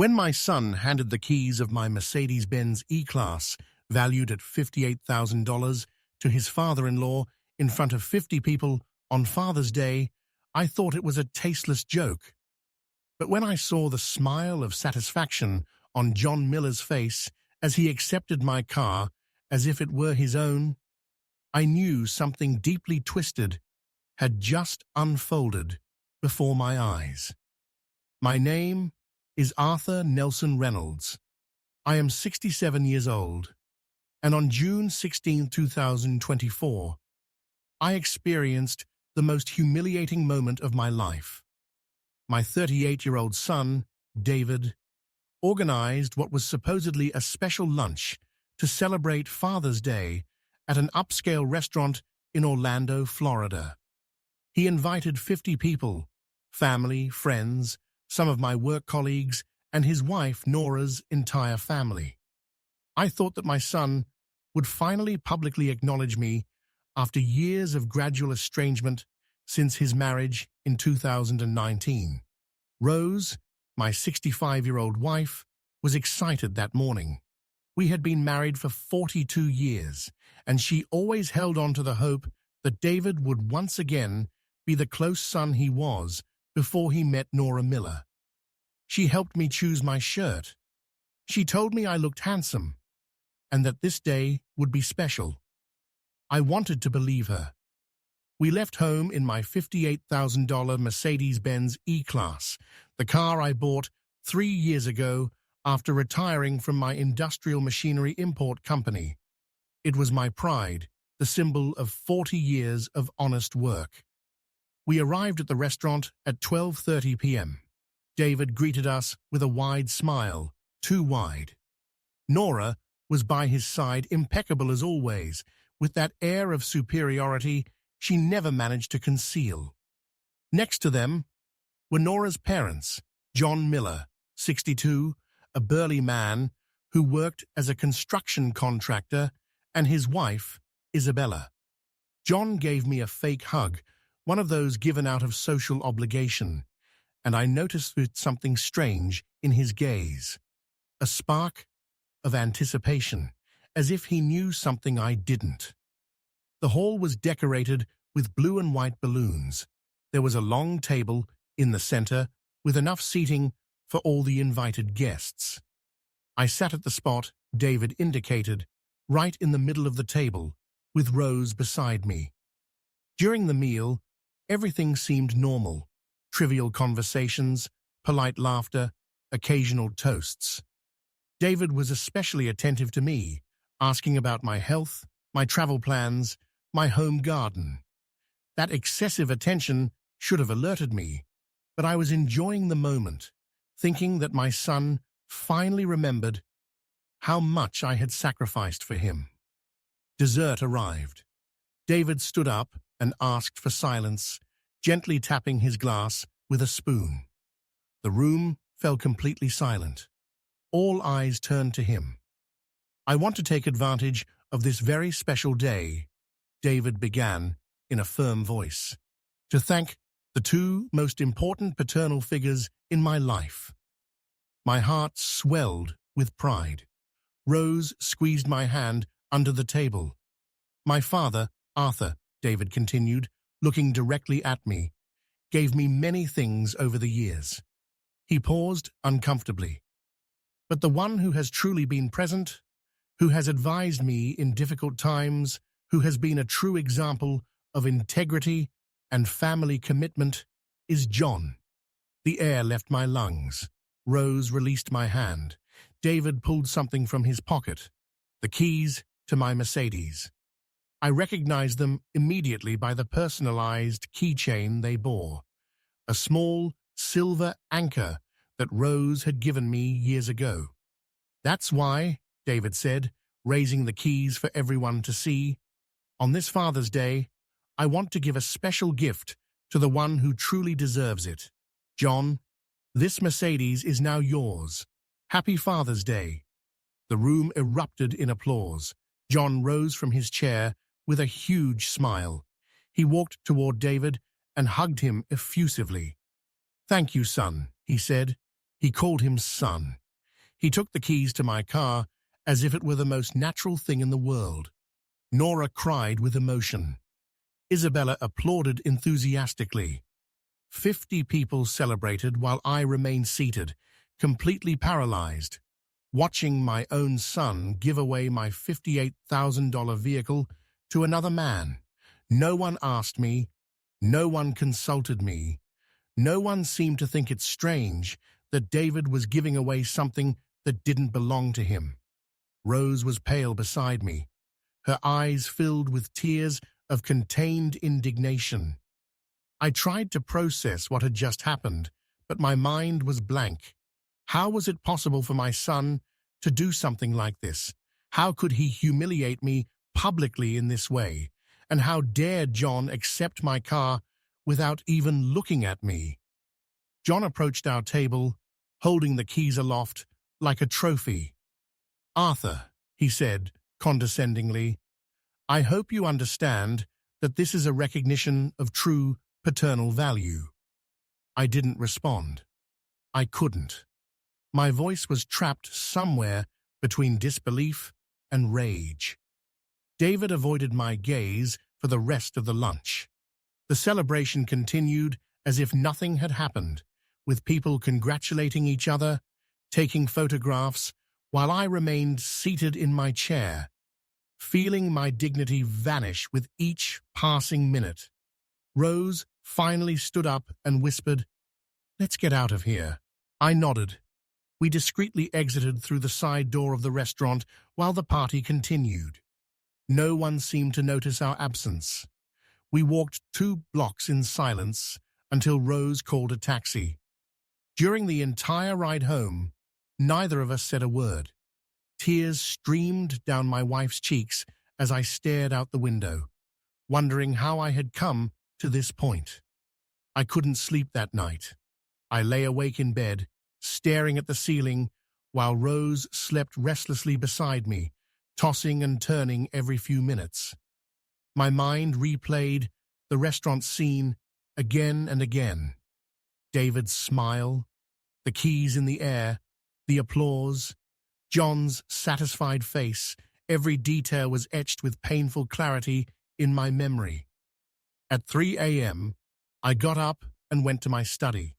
When my son handed the keys of my Mercedes-Benz E-Class, valued at $58,000, to his father-in-law in front of 50 people on Father's Day, I thought it was a tasteless joke. But when I saw the smile of satisfaction on John Miller's face as he accepted my car as if it were his own, I knew something deeply twisted had just unfolded before my eyes. My name is Arthur Nelson Reynolds. I am 67 years old, and on June 16, 2024, I experienced the most humiliating moment of my life. My 38-year-old son, David, organized what was supposedly a special lunch to celebrate Father's Day at an upscale restaurant in Orlando, Florida. He invited 50 people, family, friends, some of my work colleagues, and his wife Nora's entire family. I thought that my son would finally publicly acknowledge me after years of gradual estrangement since his marriage in 2019. Rose, my 65-year-old wife, was excited that morning. We had been married for 42 years, and she always held on to the hope that David would once again be the close son he was before he met Nora Miller. She helped me choose my shirt. She told me I looked handsome, and that this day would be special. I wanted to believe her. We left home in my $58,000 Mercedes-Benz E-Class, the car I bought 3 years ago after retiring from my industrial machinery import company. It was my pride, the symbol of 40 years of honest work. We arrived at the restaurant at 12:30 p.m. David greeted us with a wide smile, too wide. Nora was by his side, impeccable as always, with that air of superiority she never managed to conceal. Next to them were Nora's parents, John Miller, 62, a burly man who worked as a construction contractor, and his wife, Isabella. John gave me a fake hug, one of those given out of social obligation, and I noticed something strange in his gaze, a spark of anticipation, as if he knew something I didn't. The hall was decorated with blue and white balloons. There was a long table in the center with enough seating for all the invited guests. I sat at the spot David indicated, right in the middle of the table, with Rose beside me. During the meal, everything seemed normal. Trivial conversations, polite laughter, occasional toasts. David was especially attentive to me, asking about my health, my travel plans, my home garden. That excessive attention should have alerted me, but I was enjoying the moment, thinking that my son finally remembered how much I had sacrificed for him. Dessert arrived. David stood up and asked for silence, gently tapping his glass with a spoon. The room fell completely silent. All eyes turned to him. "I want to take advantage of this very special day," David began in a firm voice, "to thank the two most important paternal figures in my life." My heart swelled with pride. Rose squeezed my hand under the table. "My father, Arthur," David continued, looking directly at me, "gave me many things over the years." He paused uncomfortably. "But the one who has truly been present, who has advised me in difficult times, who has been a true example of integrity and family commitment, is John." The air left my lungs. Rose released my hand. David pulled something from his pocket, the keys to my Mercedes. I recognized them immediately by the personalized keychain they bore, a small silver anchor that Rose had given me years ago. "That's why," David said, raising the keys for everyone to see, "on this Father's Day, I want to give a special gift to the one who truly deserves it. John, this Mercedes is now yours. Happy Father's Day." The room erupted in applause. John rose from his chair with a huge smile. He walked toward David and hugged him effusively. "Thank you, son," he said. He called him son. He took the keys to my car as if it were the most natural thing in the world. Nora cried with emotion. Isabella applauded enthusiastically. 50 people celebrated while I remained seated, completely paralyzed, watching my own son give away my $58,000 vehicle to another man. No one asked me, no one consulted me, no one seemed to think it strange that David was giving away something that didn't belong to him. Rose was pale beside me, her eyes filled with tears of contained indignation. I tried to process what had just happened, but my mind was blank. How was it possible for my son to do something like this? How could he humiliate me publicly in this way? And how dared John accept my car without even looking at me? John approached our table, holding the keys aloft like a trophy. "Arthur," he said condescendingly, "I hope you understand that this is a recognition of true paternal value." I didn't respond. I couldn't. My voice was trapped somewhere between disbelief and rage. David avoided my gaze for the rest of the lunch. The celebration continued as if nothing had happened, with people congratulating each other, taking photographs, while I remained seated in my chair, feeling my dignity vanish with each passing minute. Rose finally stood up and whispered, "Let's get out of here." I nodded. We discreetly exited through the side door of the restaurant while the party continued. No one seemed to notice our absence. We walked 2 blocks in silence until Rose called a taxi. During the entire ride home, neither of us said a word. Tears streamed down my wife's cheeks as I stared out the window, wondering how I had come to this point. I couldn't sleep that night. I lay awake in bed, staring at the ceiling, while Rose slept restlessly beside me, tossing and turning every few minutes. My mind replayed the restaurant scene again and again. David's smile, the keys in the air, the applause, John's satisfied face, every detail was etched with painful clarity in my memory. At 3 a.m., I got up and went to my study.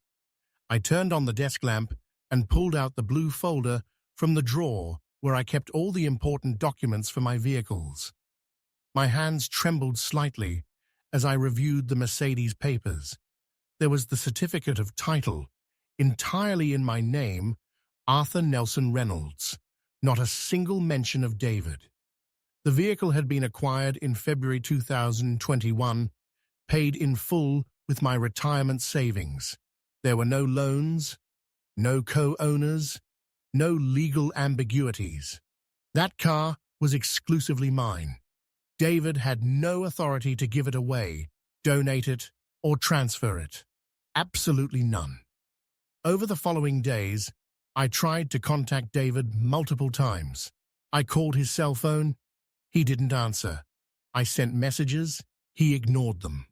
I turned on the desk lamp and pulled out the blue folder from the drawer where I kept all the important documents for my vehicles. My hands trembled slightly as I reviewed the Mercedes papers. There was the certificate of title, entirely in my name, Arthur Nelson Reynolds, not a single mention of David. The vehicle had been acquired in February 2021, paid in full with my retirement savings. There were no loans, no co-owners, no legal ambiguities. That car was exclusively mine. David had no authority to give it away, donate it, or transfer it. Absolutely none. Over the following days, I tried to contact David multiple times. I called his cell phone. He didn't answer. I sent messages. He ignored them.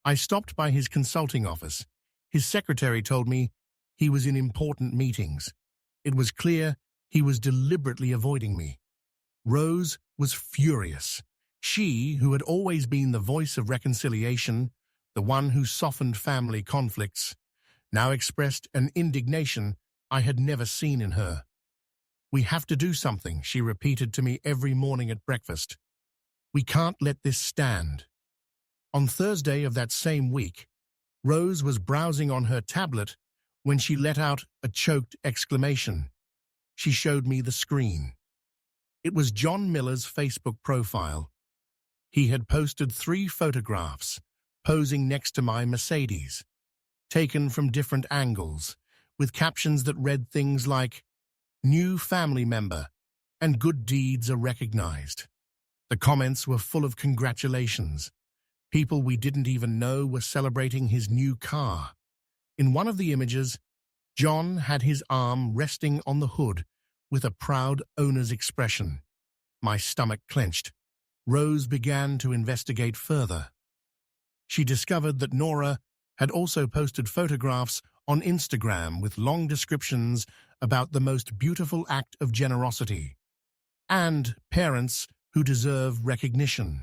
I stopped by his consulting office. His secretary told me he was in important meetings. It was clear he was deliberately avoiding me. Rose was furious. She, who had always been the voice of reconciliation, the one who softened family conflicts, now expressed an indignation I had never seen in her. "We have to do something," she repeated to me every morning at breakfast. "We can't let this stand." On Thursday of that same week, Rose was browsing on her tablet when she let out a choked exclamation. She showed me the screen. It was John Miller's Facebook profile. He had posted 3 photographs, posing next to my Mercedes, taken from different angles, with captions that read things like, "New family member," and "Good deeds are recognized." The comments were full of congratulations. People we didn't even know were celebrating his new car. In one of the images, John had his arm resting on the hood with a proud owner's expression. My stomach clenched. Rose began to investigate further. She discovered that Nora had also posted photographs on Instagram with long descriptions about the most beautiful act of generosity and parents who deserve recognition.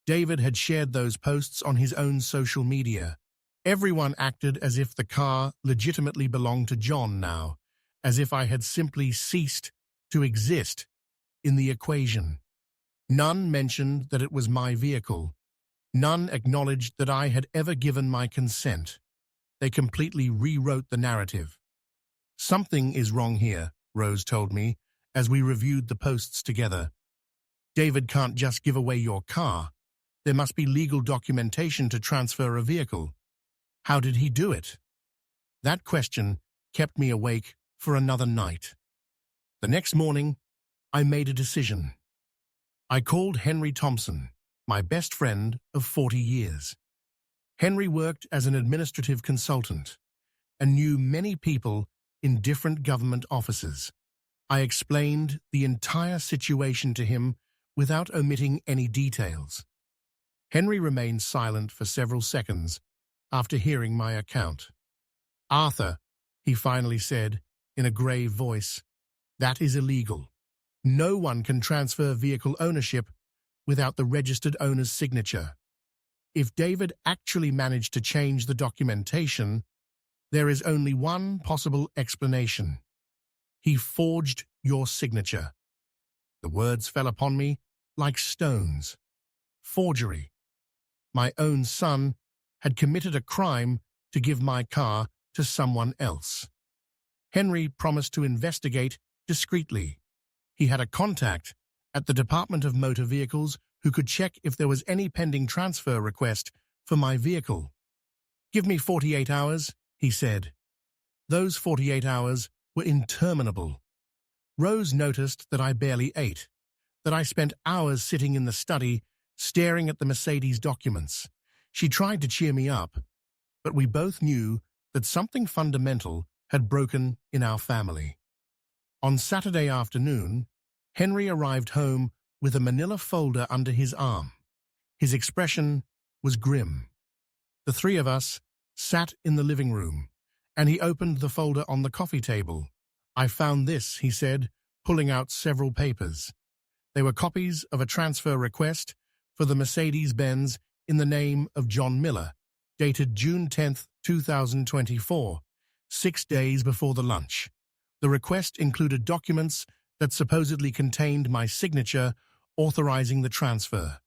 David had shared those posts on his own social media. Everyone acted as if the car legitimately belonged to John now, as if I had simply ceased to exist in the equation. None mentioned that it was my vehicle. None acknowledged that I had ever given my consent. They completely rewrote the narrative. "Something is wrong here," Rose told me, as we reviewed the posts together. "David can't just give away your car. There must be legal documentation to transfer a vehicle. How did he do it?" That question kept me awake for another night. The next morning, I made a decision. I called Henry Thompson, my best friend of 40 years. Henry worked as an administrative consultant and knew many people in different government offices. I explained the entire situation to him without omitting any details. Henry remained silent for several seconds after hearing my account. "Arthur," he finally said in a grave voice, "that is illegal. No one can transfer vehicle ownership without the registered owner's signature. If David actually managed to change the documentation, there is only one possible explanation. He forged your signature." The words fell upon me like stones. Forgery. My own son had committed a crime to give my car to someone else. Henry promised to investigate discreetly. He had a contact at the Department of Motor Vehicles who could check if there was any pending transfer request for my vehicle. "Give me 48 hours, he said. Those 48 hours were interminable. Rose noticed that I barely ate, that I spent hours sitting in the study staring at the Mercedes documents. She tried to cheer me up, but we both knew that something fundamental had broken in our family. On Saturday afternoon, Henry arrived home with a manila folder under his arm. His expression was grim. The three of us sat in the living room, and he opened the folder on the coffee table. "I found this," he said, pulling out several papers. They were copies of a transfer request for the Mercedes-Benz in the name of John Miller, dated June 10, 2024, 6 days before the lunch. The request included documents that supposedly contained my signature authorizing the transfer.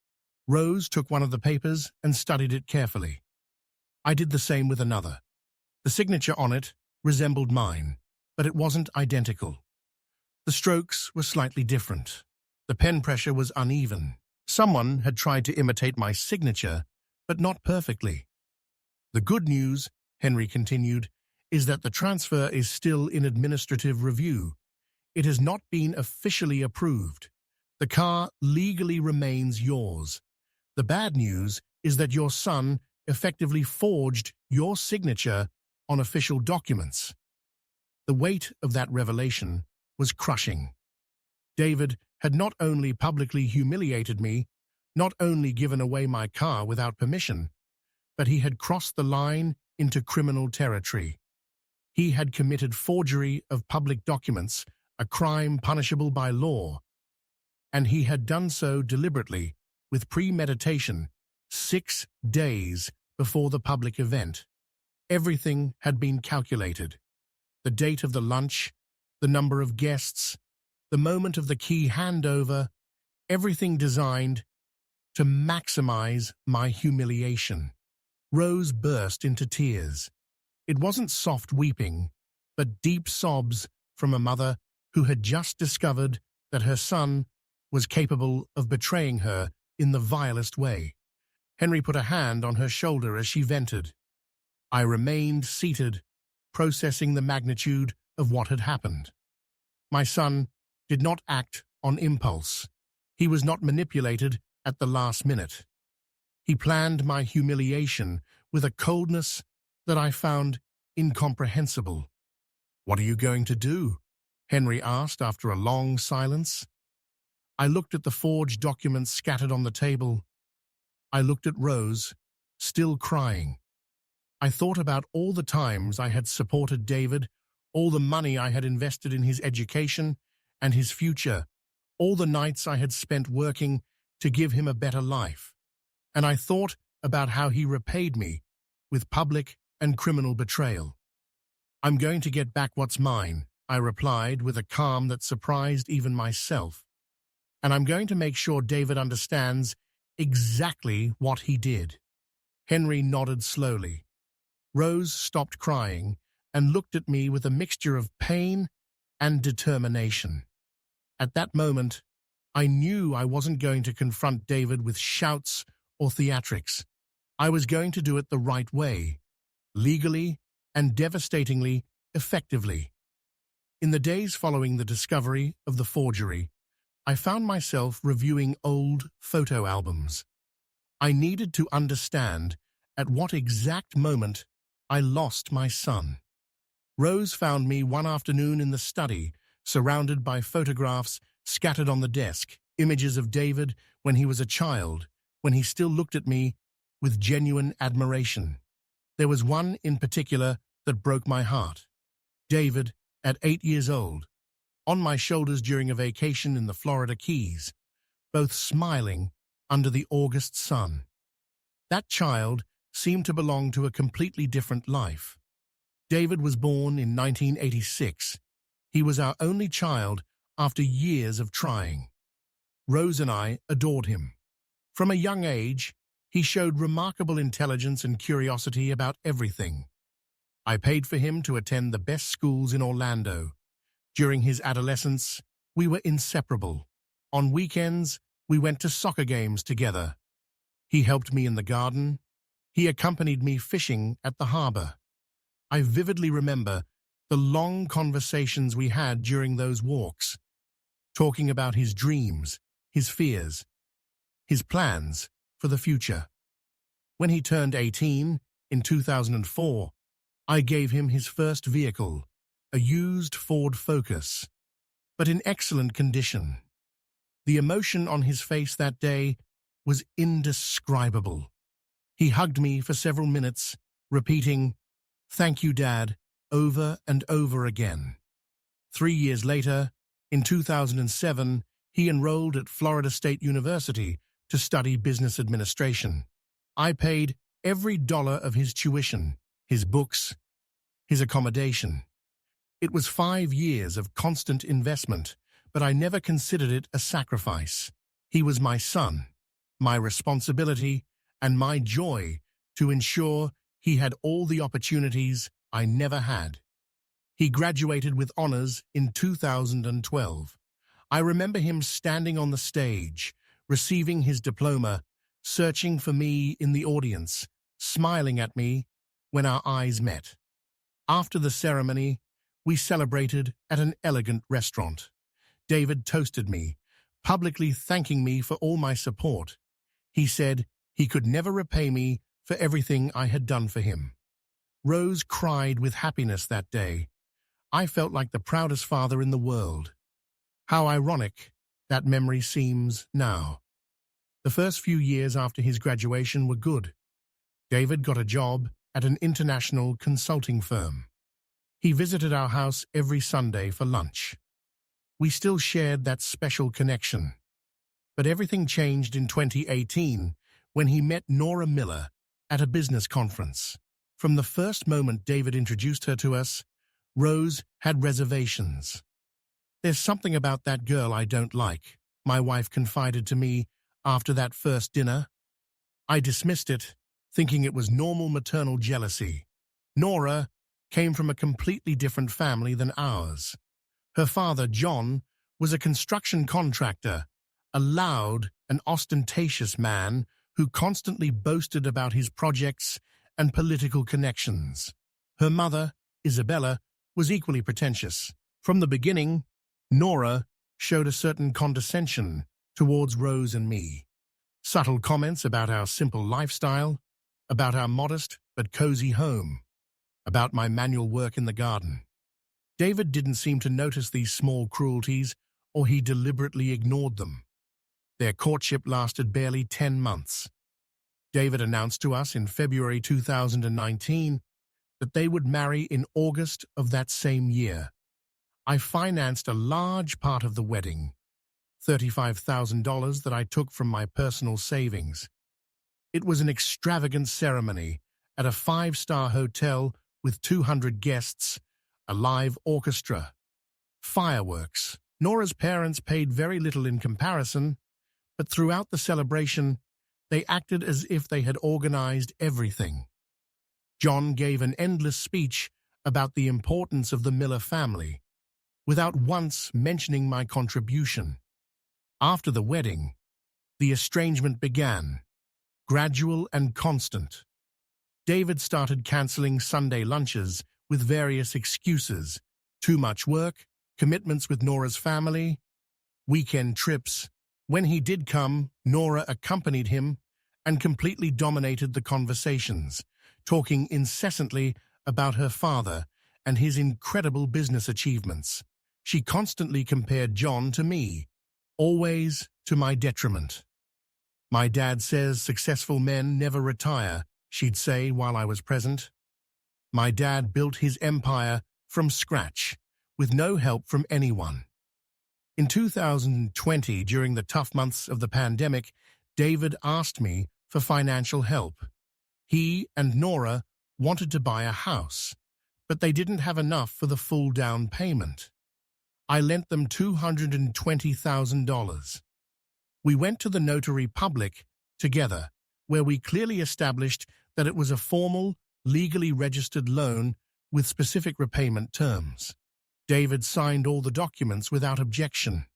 Rose took one of the papers and studied it carefully. I did the same with another. The signature on it resembled mine, but it wasn't identical. The strokes were slightly different. The pen pressure was uneven. Someone had tried to imitate my signature, but not perfectly. "The good news," Henry continued, "is that the transfer is still in administrative review. It has not been officially approved. The car legally remains yours. The bad news is that your son effectively forged your signature on official documents." The weight of that revelation was crushing. David had not only publicly humiliated me, not only given away my car without permission, but he had crossed the line into criminal territory. He had committed forgery of public documents, a crime punishable by law, and he had done so deliberately, with premeditation, 6 days before the public event. Everything had been calculated. The date of the lunch, the number of guests, the moment of the key handover, everything designed to maximize my humiliation. Rose burst into tears. It wasn't soft weeping, but deep sobs from a mother who had just discovered that her son was capable of betraying her in the vilest way. Henry put a hand on her shoulder as she vented. I remained seated, processing the magnitude of what had happened. My son did not act on impulse. He was not manipulated at the last minute. He planned my humiliation with a coldness that I found incomprehensible. "What are you going to do?" Henry asked after a long silence. I looked at the forged documents scattered on the table. I looked at Rose, still crying. I thought about all the times I had supported David, all the money I had invested in his education and his future, all the nights I had spent working to give him a better life. And I thought about how he repaid me with public and criminal betrayal. "I'm going to get back what's mine," I replied with a calm that surprised even myself. "And I'm going to make sure David understands exactly what he did." Henry nodded slowly. Rose stopped crying and looked at me with a mixture of pain and determination. At that moment, I knew I wasn't going to confront David with shouts or theatrics. I was going to do it the right way, legally and devastatingly effectively. In the days following the discovery of the forgery, I found myself reviewing old photo albums. I needed to understand at what exact moment I lost my son. Rose found me one afternoon in the study, surrounded by photographs scattered on the desk, images of David when he was a child, when he still looked at me with genuine admiration. There was one in particular that broke my heart. David, at 8 years old, on my shoulders during a vacation in the Florida Keys, both smiling under the August sun. That child seemed to belong to a completely different life. David was born in 1986. He was our only child after years of trying. Rose and I adored him. From a young age, he showed remarkable intelligence and curiosity about everything. I paid for him to attend the best schools in Orlando. During his adolescence, we were inseparable. On weekends, we went to soccer games together. He helped me in the garden. He accompanied me fishing at the harbor. I vividly remember the long conversations we had during those walks, talking about his dreams, his fears, his plans for the future. When he turned 18 in 2004, I gave him his first vehicle, a used Ford Focus, but in excellent condition. The emotion on his face that day was indescribable. He hugged me for several minutes, repeating, "Thank you, Dad," over and over again. 3 years later, in 2007, he enrolled at Florida State University to study business administration. I paid every dollar of his tuition, his books, his accommodation. It was 5 years of constant investment, but I never considered it a sacrifice. He was my son, my responsibility, and my joy to ensure he had all the opportunities I never had. He graduated with honors in 2012. I remember him standing on the stage, receiving his diploma, searching for me in the audience, smiling at me when our eyes met. After the ceremony, we celebrated at an elegant restaurant. David toasted me, publicly thanking me for all my support. He said he could never repay me for everything I had done for him. Rose cried with happiness that day. I felt like the proudest father in the world. How ironic that memory seems now. The first few years after his graduation were good. David got a job at an international consulting firm. He visited our house every Sunday for lunch. We still shared that special connection. But everything changed in 2018 when he met Nora Miller at a business conference. From the first moment David introduced her to us, Rose had reservations. "There's something about that girl I don't like," my wife confided to me after that first dinner. I dismissed it, thinking it was normal maternal jealousy. Nora came from a completely different family than ours. Her father, John, was a construction contractor, a loud and ostentatious man who constantly boasted about his projects and political connections. Her mother, Isabella, was equally pretentious. From the beginning, Nora showed a certain condescension towards Rose and me. Subtle comments about our simple lifestyle, about our modest but cozy home, about my manual work in the garden. David didn't seem to notice these small cruelties, or he deliberately ignored them. Their courtship lasted barely 10 months. David announced to us in February 2019 that they would marry in August of that same year. I financed a large part of the wedding, $35,000 that I took from my personal savings. It was an extravagant ceremony at a 5-star hotel with 200 guests, a live orchestra, fireworks. Nora's parents paid very little in comparison, but throughout the celebration, they acted as if they had organized everything. John gave an endless speech about the importance of the Miller family, without once mentioning my contribution. After the wedding, the estrangement began, gradual and constant. David started canceling Sunday lunches with various excuses: too much work, commitments with Nora's family, weekend trips. When he did come, Nora accompanied him and completely dominated the conversations, talking incessantly about her father and his incredible business achievements. She constantly compared John to me, always to my detriment. "My dad says successful men never retire," she'd say while I was present. My dad built his empire from scratch, with no help from anyone. In 2020, during the tough months of the pandemic, David asked me for financial help. He and Nora wanted to buy a house, but they didn't have enough for the full down payment. I lent them $220,000. We went to the notary public together, where we clearly established that it was a formal, legally registered loan with specific repayment terms. David signed all the documents without objection.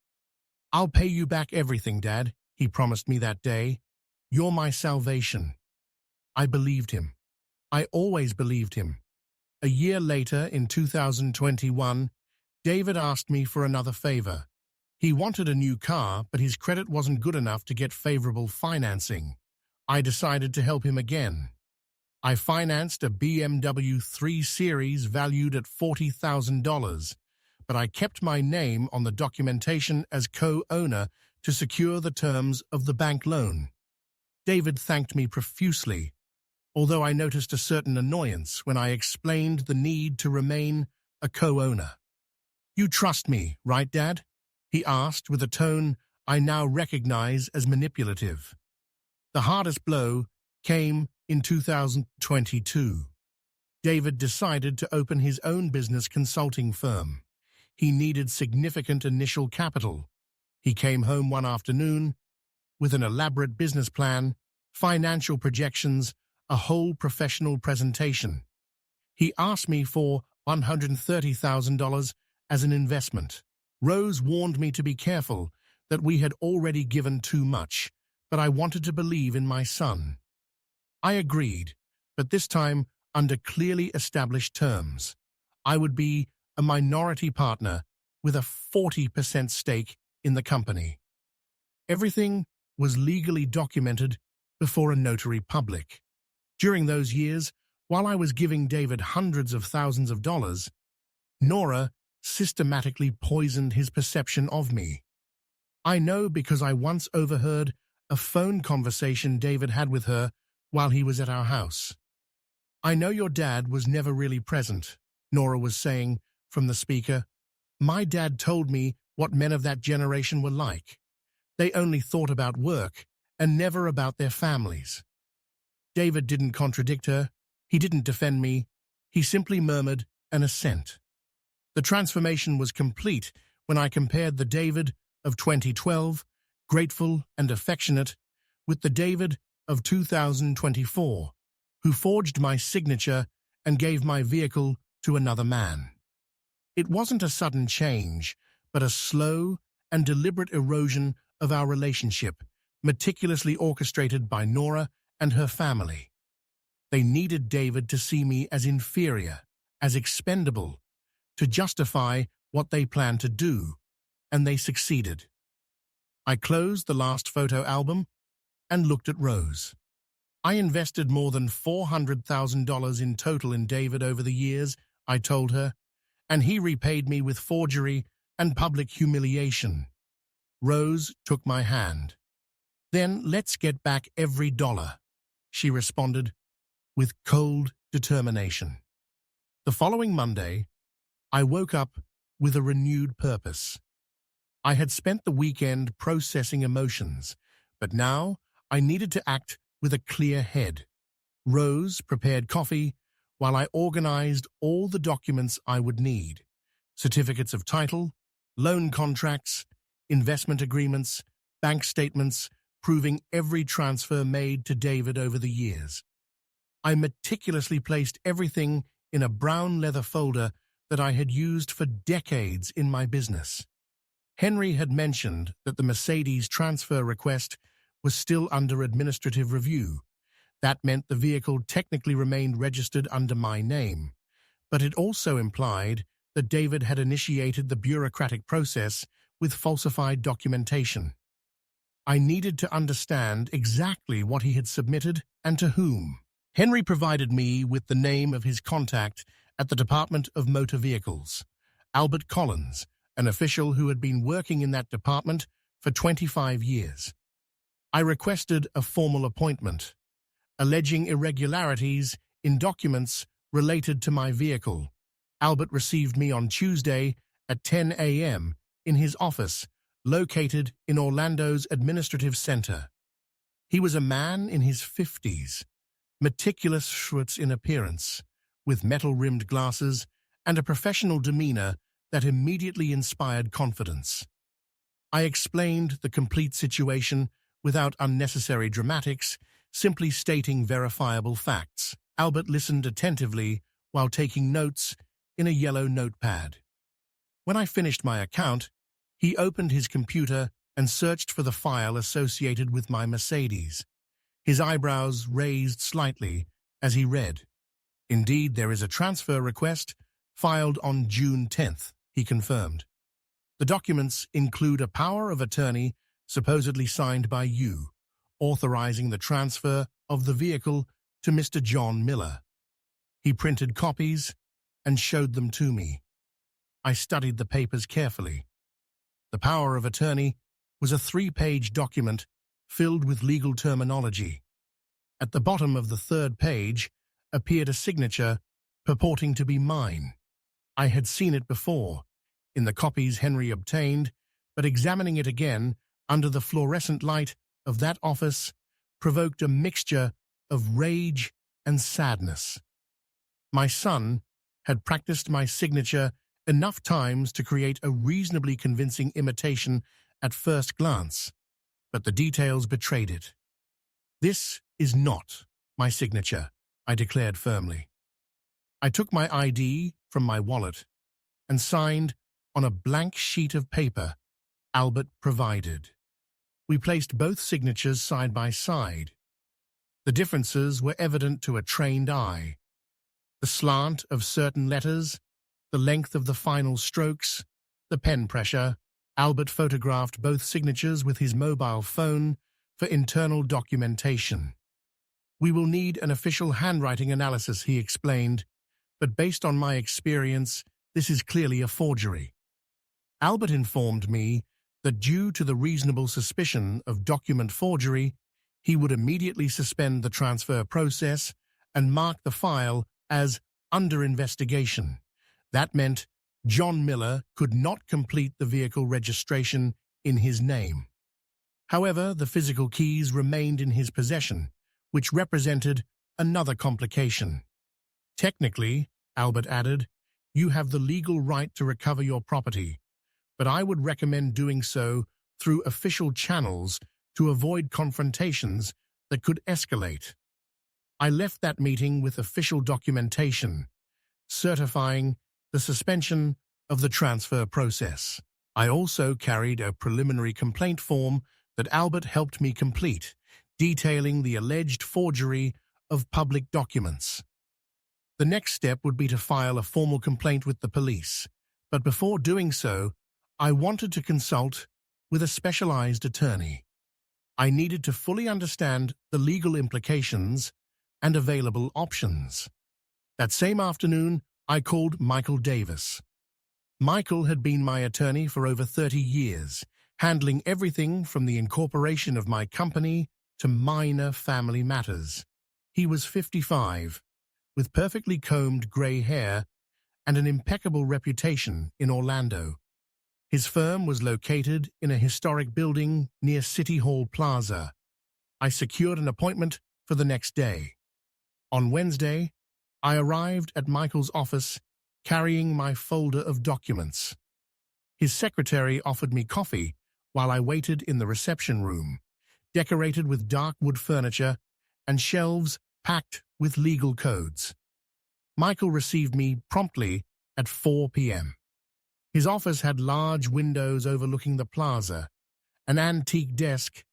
"I'll pay you back everything, Dad," he promised me that day. "You're my salvation." I believed him. I always believed him. A year later, in 2021, David asked me for another favor. He wanted a new car, but his credit wasn't good enough to get favorable financing. I decided to help him again. I financed a BMW 3 Series valued at $40,000, but I kept my name on the documentation as co-owner to secure the terms of the bank loan. David thanked me profusely, although I noticed a certain annoyance when I explained the need to remain a co-owner. "You trust me, right, Dad?" he asked with a tone I now recognize as manipulative. The hardest blow came in 2022. David decided to open his own business consulting firm. He needed significant initial capital. He came home one afternoon with an elaborate business plan, financial projections, a whole professional presentation. He asked me for $130,000 as an investment. Rose warned me to be careful, that we had already given too much, but I wanted to believe in my son. I agreed, but this time under clearly established terms. I would be a minority partner with a 40% stake in the company. Everything was legally documented before a notary public. During those years, while I was giving David hundreds of thousands of dollars, Nora systematically poisoned his perception of me. I know because I once overheard a phone conversation David had with her while he was at our house. "I know your dad was never really present," Nora was saying from the speaker. "My dad told me what men of that generation were like. They only thought about work and never about their families." David didn't contradict her. He didn't defend me. He simply murmured an assent. The transformation was complete when I compared the David of 2012, grateful and affectionate, with the David of 2024, who forged my signature and gave my vehicle to another man. It wasn't a sudden change, but a slow and deliberate erosion of our relationship, meticulously orchestrated by Nora and her family. They needed David to see me as inferior, as expendable, to justify what they planned to do, and they succeeded. I closed the last photo album and looked at Rose. I invested more than $400,000 in total in David over the years, I told her, and he repaid me with forgery and public humiliation. Rose took my hand. "Then let's get back every dollar." she responded with cold determination. The following Monday, I woke up with a renewed purpose. I had spent the weekend processing emotions, but now I needed to act with a clear head. Rose prepared coffee while I organized all the documents I would need: certificates of title, loan contracts, investment agreements, bank statements proving every transfer made to David over the years. I meticulously placed everything in a brown leather folder that I had used for decades in my business. Henry had mentioned that the Mercedes transfer request was still under administrative review. That meant the vehicle technically remained registered under my name, but it also implied that David had initiated the bureaucratic process with falsified documentation. I needed to understand exactly what he had submitted and to whom. Henry provided me with the name of his contact at the Department of Motor Vehicles, Albert Collins, an official who had been working in that department for 25 years. I requested a formal appointment, alleging irregularities in documents related to my vehicle. Albert received me on Tuesday at 10 a.m. in his office, located in Orlando's administrative center. He was a man in his 50s, meticulous Schwartz in appearance, with metal-rimmed glasses and a professional demeanor that immediately inspired confidence. I explained the complete situation without unnecessary dramatics, simply stating verifiable facts. Albert listened attentively while taking notes in a yellow notepad. When I finished my account, he opened his computer and searched for the file associated with my Mercedes. His eyebrows raised slightly as he read. "Indeed, there is a transfer request filed on June 10th, he confirmed. "The documents include a power of attorney supposedly signed by you, authorizing the transfer of the vehicle to Mr. John Miller." He printed copies and showed them to me. I studied the papers carefully. The power of attorney was a 3-page document filled with legal terminology. At the bottom of the 3rd page appeared a signature purporting to be mine. I had seen it before, in the copies Henry obtained, but examining it again under the fluorescent light of that office provoked a mixture of rage and sadness. My son had practiced my signature enough times to create a reasonably convincing imitation at first glance, but the details betrayed it. "This is not my signature," I declared firmly. I took my ID from my wallet and signed on a blank sheet of paper Albert provided. We placed both signatures side by side. The differences were evident to a trained eye. The slant of certain letters, the length of the final strokes, the pen pressure. Albert photographed both signatures with his mobile phone for internal documentation. "We will need an official handwriting analysis," he explained, "but based on my experience, this is clearly a forgery." Albert informed me that due to the reasonable suspicion of document forgery, he would immediately suspend the transfer process and mark the file as under investigation. That meant John Miller could not complete the vehicle registration in his name. However, the physical keys remained in his possession, which represented another complication. "Technically," Albert added, "you have the legal right to recover your property, but I would recommend doing so through official channels to avoid confrontations that could escalate." I left that meeting with official documentation, certifying the suspension of the transfer process. I also carried a preliminary complaint form that Albert helped me complete, detailing the alleged forgery of public documents. The next step would be to file a formal complaint with the police, but before doing so, I wanted to consult with a specialized attorney. I needed to fully understand the legal implications and available options. That same afternoon, I called Michael Davis. Michael had been my attorney for over 30 years, handling everything from the incorporation of my company to minor family matters. He was 55, with perfectly combed grey hair and an impeccable reputation in Orlando. His firm was located in a historic building near City Hall Plaza. I secured an appointment for the next day. On Wednesday, I arrived at Michael's office carrying my folder of documents. His secretary offered me coffee while I waited in the reception room, decorated with dark wood furniture and shelves packed with legal codes. Michael received me promptly at 4 p.m. His office had large windows overlooking the plaza, an antique desk,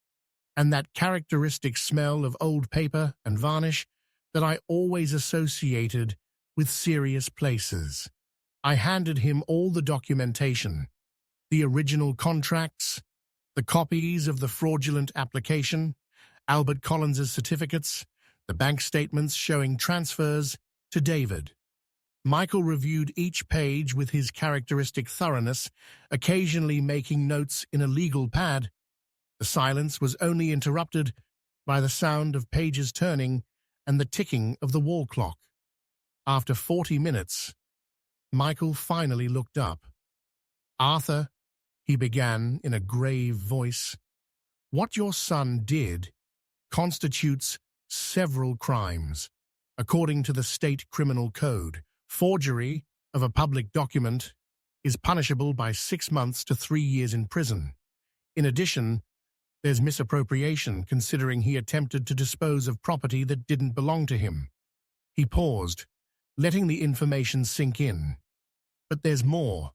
and that characteristic smell of old paper and varnish that I always associated with serious places. I handed him all the documentation, the original contracts, the copies of the fraudulent application, Albert Collins's certificates, the bank statements showing transfers to David. Michael reviewed each page with his characteristic thoroughness, occasionally making notes in a legal pad. The silence was only interrupted by the sound of pages turning and the ticking of the wall clock. After 40 minutes, Michael finally looked up. "Arthur," he began in a grave voice, "what your son did constitutes several crimes. According to the state criminal code, forgery of a public document is punishable by 6 months to 3 years in prison. In addition, there's misappropriation, considering he attempted to dispose of property that didn't belong to him." He paused, letting the information sink in. "But there's more.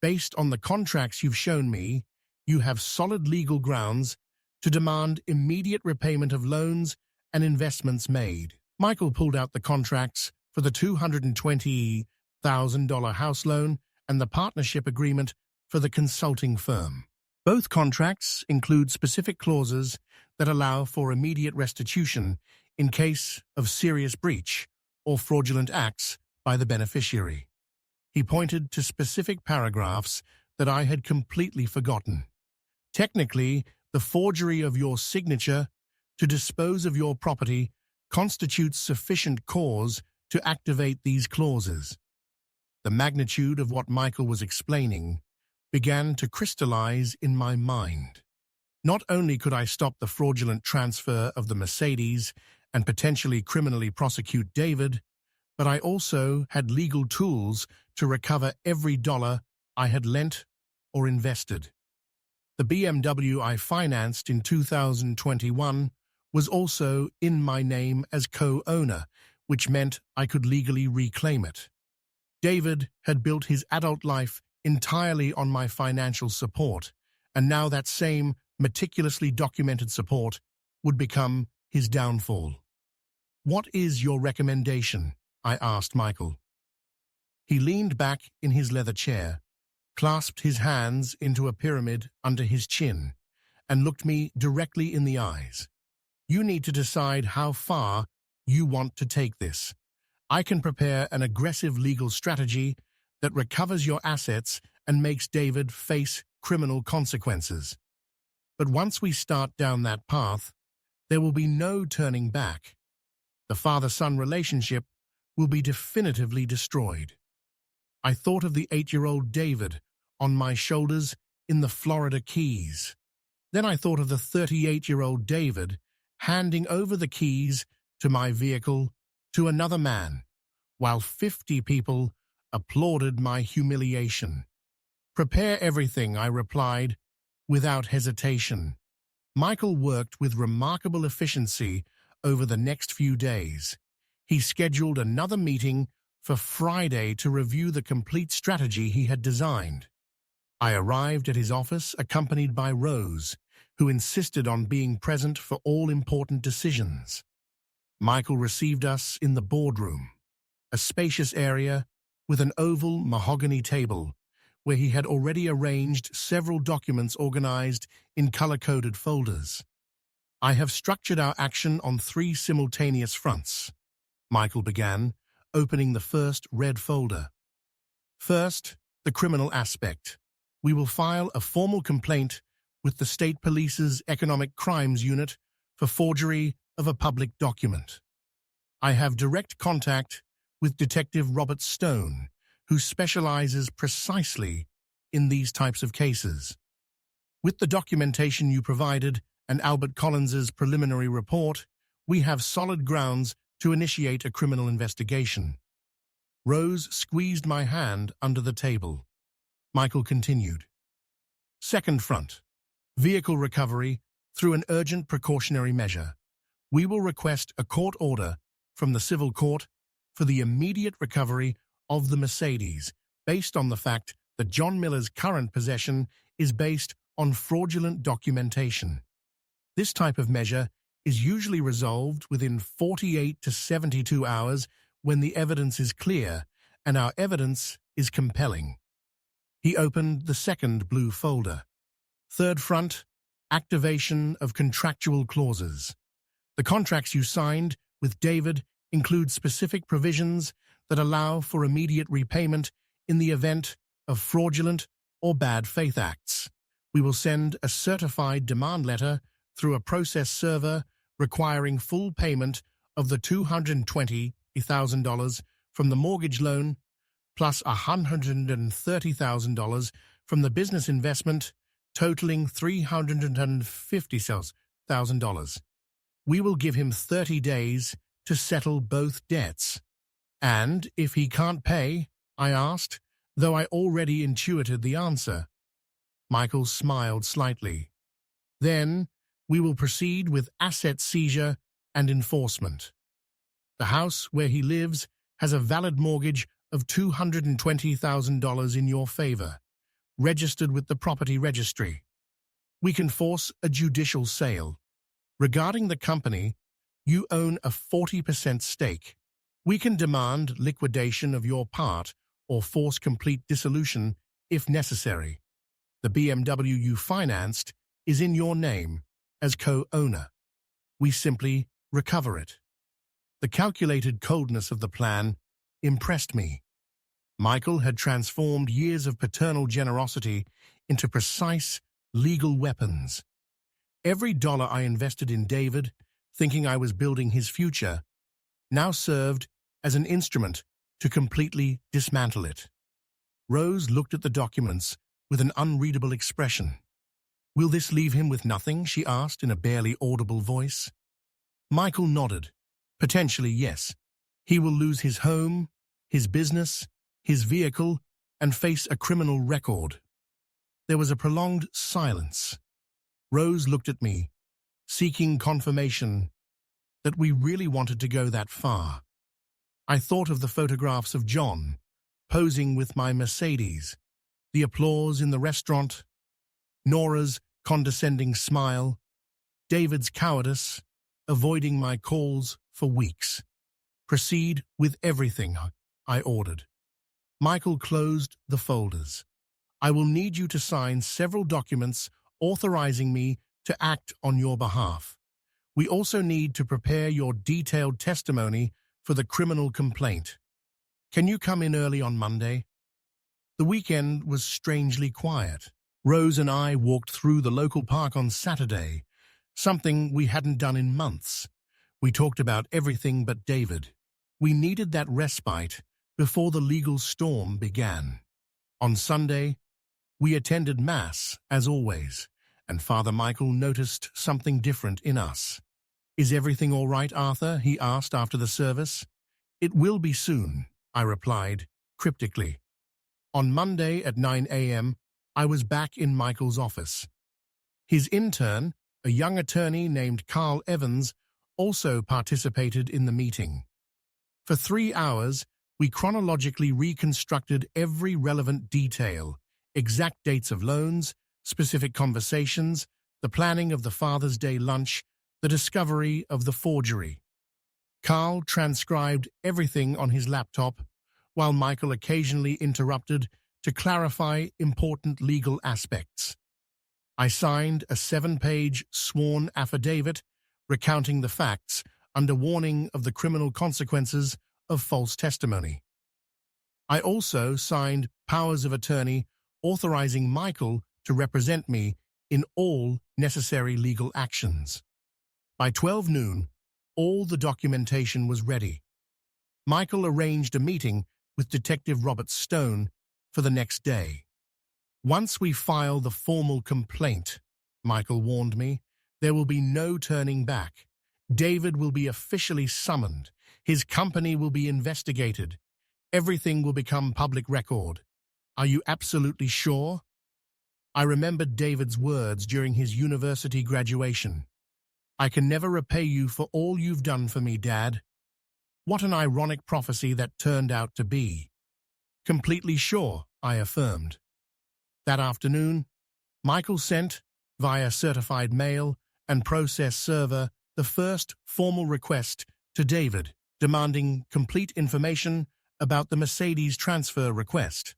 Based on the contracts you've shown me, you have solid legal grounds to demand immediate repayment of loans and investments made." Michael pulled out the contracts for the $220,000 house loan and the partnership agreement for the consulting firm. Both contracts include specific clauses that allow for immediate restitution in case of serious breach or fraudulent acts by the beneficiary. He pointed to specific paragraphs that I had completely forgotten. "Technically, the forgery of your signature to dispose of your property constitutes sufficient cause to activate these clauses." The magnitude of what Michael was explaining began to crystallize in my mind. Not only could I stop the fraudulent transfer of the Mercedes and potentially criminally prosecute David, but I also had legal tools to recover every dollar I had lent or invested. The BMW I financed in 2021 was also in my name as co-owner, which meant I could legally reclaim it. David had built his adult life entirely on my financial support, and now that same meticulously documented support would become his downfall. "What is your recommendation?" I asked Michael. He leaned back in his leather chair, clasped his hands into a pyramid under his chin, and looked me directly in the eyes. "You need to decide how far you want to take this. I can prepare an aggressive legal strategy that recovers your assets and makes David face criminal consequences. But once we start down that path, there will be no turning back. The father-son relationship will be definitively destroyed." I thought of the 8-year-old David on my shoulders in the Florida Keys. Then I thought of the 38-year-old David handing over the keys to my vehicle to another man, while 50 people applauded my humiliation. "Prepare everything," I replied, without hesitation. Michael worked with remarkable efficiency over the next few days. He scheduled another meeting for Friday to review the complete strategy he had designed. I arrived at his office accompanied by Rose, who insisted on being present for all important decisions. Michael received us in the boardroom, a spacious area with an oval mahogany table where he had already arranged several documents organized in color-coded folders. "I have structured our action on 3 simultaneous fronts," Michael began, opening the first red folder. "First, the criminal aspect. We will file a formal complaint with the State Police's Economic Crimes Unit for forgery of a public document. I have direct contact with Detective Robert Stone, who specializes precisely in these types of cases. With the documentation you provided and Albert Collins's preliminary report, we have solid grounds to initiate a criminal investigation. Rose squeezed my hand under the table. Michael continued. Second front, vehicle recovery through an urgent precautionary measure. We will request a court order from the civil court for the immediate recovery of the Mercedes, based on the fact that John Miller's current possession is based on fraudulent documentation. This type of measure is usually resolved within 48 to 72 hours when the evidence is clear and our evidence is compelling. He opened the second blue folder. Third front, activation of contractual clauses. The contracts you signed with David include specific provisions that allow for immediate repayment in the event of fraudulent or bad faith acts. We will send a certified demand letter through a process server requiring full payment of the $220,000 from the mortgage loan plus $130,000 from the business investment, totaling $350,000. We will give him 30 days to settle both debts. And if he can't pay, I asked, though I already intuited the answer. Michael smiled slightly. Then we will proceed with asset seizure and enforcement. The house where he lives has a valid mortgage of $220,000 in your favor, registered with the property registry. We can force a judicial sale. Regarding the company, you own a 40% stake. We can demand liquidation of your part or force complete dissolution if necessary. The BMW you financed is in your name as co-owner. We simply recover it. The calculated coldness of the plan impressed me. Michael had transformed years of paternal generosity into precise legal weapons. Every dollar I invested in David, thinking I was building his future, now served as an instrument to completely dismantle it. Rose looked at the documents with an unreadable expression. "Will this leave him with nothing?" she asked in a barely audible voice. Michael nodded. "Potentially, yes. He will lose his home, his business, his vehicle, and face a criminal record." There was a prolonged silence. Rose looked at me, seeking confirmation that we really wanted to go that far. I thought of the photographs of John, posing with my Mercedes, the applause in the restaurant, Nora's condescending smile, David's cowardice, avoiding my calls for weeks. "Proceed with everything," I ordered. Michael closed the folders. "I will need you to sign several documents authorizing me to act on your behalf. We also need to prepare your detailed testimony for the criminal complaint. Can you come in early on Monday?" The weekend was strangely quiet. Rose and I walked through the local park on Saturday, something we hadn't done in months. We talked about everything but David. We needed that respite before the legal storm began. On Sunday, we attended Mass, as always, and Father Michael noticed something different in us. "Is everything all right, Arthur?" he asked after the service. "It will be soon," I replied, cryptically. On Monday at 9 a.m., I was back in Michael's office. His intern, a young attorney named Carl Evans, also participated in the meeting. For 3 hours, we chronologically reconstructed every relevant detail, exact dates of loans, specific conversations, the planning of the Father's Day lunch, the discovery of the forgery. Carl transcribed everything on his laptop, while Michael occasionally interrupted to clarify important legal aspects. I signed a 7-page sworn affidavit recounting the facts under warning of the criminal consequences of false testimony. I also signed powers of attorney authorizing Michael to represent me in all necessary legal actions. By 12 noon, all the documentation was ready. Michael arranged a meeting with Detective Robert Stone for the next day. "Once we file the formal complaint," Michael warned me, "there will be no turning back. David will be officially summoned. His company will be investigated. Everything will become public record. Are you absolutely sure?" I remembered David's words during his university graduation. "I can never repay you for all you've done for me, Dad." What an ironic prophecy that turned out to be. "Completely sure," I affirmed. That afternoon, Michael sent, via certified mail and process server, the first formal request to David, demanding complete information about the Mercedes transfer request.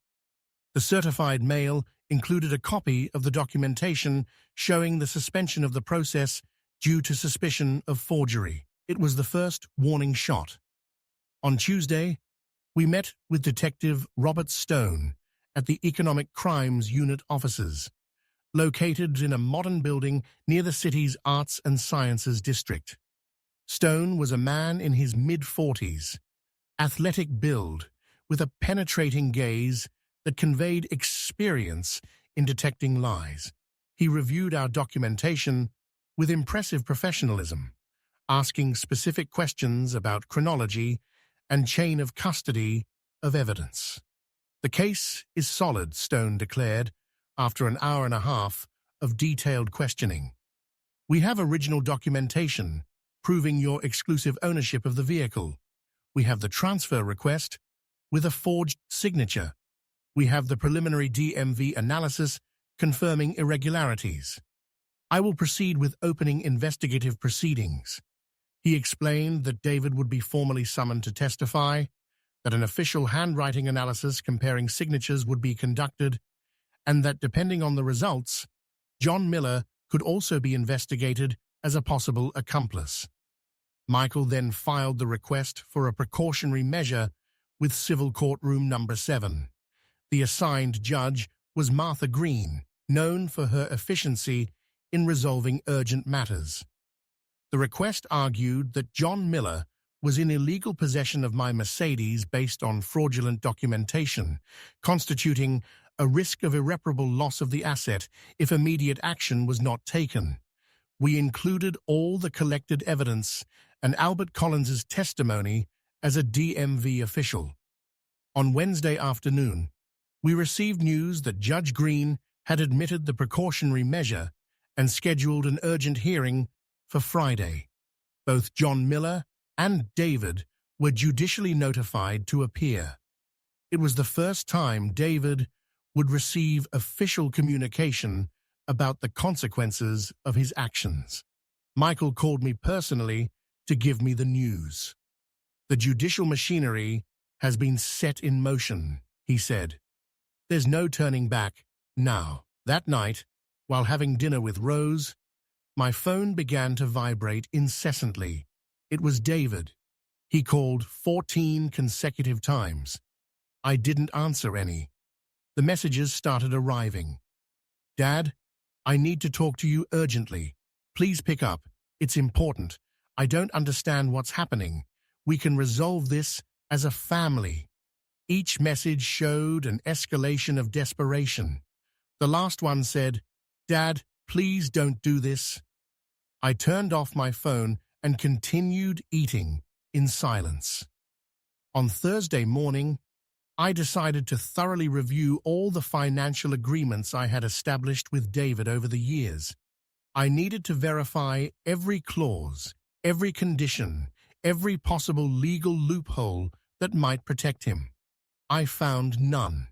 The certified mail included a copy of the documentation showing the suspension of the process due to suspicion of forgery. It was the first warning shot. On Tuesday, we met with Detective Robert Stone at the Economic Crimes Unit offices, located in a modern building near the city's Arts and Sciences District. Stone was a man in his mid-40s, athletic build, with a penetrating gaze that conveyed experience in detecting lies. He reviewed our documentation with impressive professionalism, asking specific questions about chronology and chain of custody of evidence. "The case is solid," Stone declared, after an hour and a half of detailed questioning. "We have original documentation proving your exclusive ownership of the vehicle. We have the transfer request with a forged signature. We have the preliminary DMV analysis confirming irregularities. I will proceed with opening investigative proceedings." He explained that David would be formally summoned to testify, that an official handwriting analysis comparing signatures would be conducted, and that depending on the results, John Miller could also be investigated as a possible accomplice. Michael then filed the request for a precautionary measure with Civil Courtroom Number 7. The assigned judge was Martha Green, known for her efficiency in resolving urgent matters. The request argued that John Miller was in illegal possession of my Mercedes based on fraudulent documentation, constituting a risk of irreparable loss of the asset if immediate action was not taken. We included all the collected evidence and Albert Collins's testimony as a DMV official. On Wednesday afternoon, we received news that Judge Green had admitted the precautionary measure and scheduled an urgent hearing for Friday. Both John Miller and David were judicially notified to appear. It was the first time David would receive official communication about the consequences of his actions. Michael called me personally to give me the news. "The judicial machinery has been set in motion," he said. "There's no turning back now." That night, while having dinner with Rose, my phone began to vibrate incessantly. It was David. He called 14 consecutive times. I didn't answer any. The messages started arriving. "Dad, I need to talk to you urgently. Please pick up. It's important. I don't understand what's happening. We can resolve this as a family." Each message showed an escalation of desperation. The last one said, "Dad, please don't do this." I turned off my phone and continued eating in silence. On Thursday morning, I decided to thoroughly review all the financial agreements I had established with David over the years. I needed to verify every clause, every condition, every possible legal loophole that might protect him. I found none.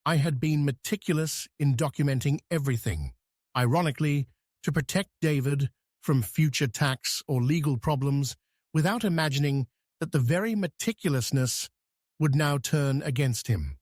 I had been meticulous in documenting everything, ironically, to protect David from future tax or legal problems without imagining that the very meticulousness would now turn against him.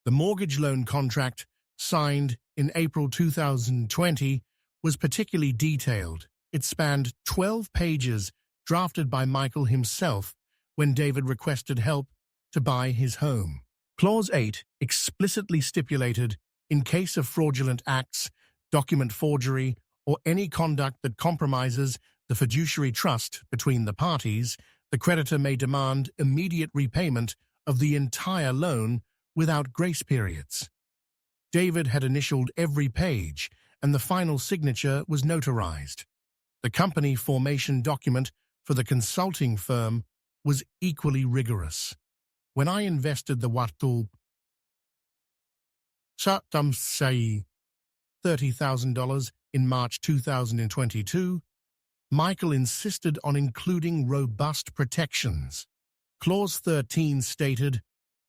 The mortgage loan contract, signed in April 2020, was particularly detailed. It spanned 12 pages drafted by Michael himself when David requested help to buy his home. Clause 8 explicitly stipulated, in case of fraudulent acts, document forgery, or any conduct that compromises the fiduciary trust between the parties, the creditor may demand immediate repayment of the entire loan without grace periods. David had initialed every page, and the final signature was notarized. The company formation document for the consulting firm was equally rigorous. When I invested the Watu Satamsai $30,000 in March 2022, Michael insisted on including robust protections. Clause 13 stated,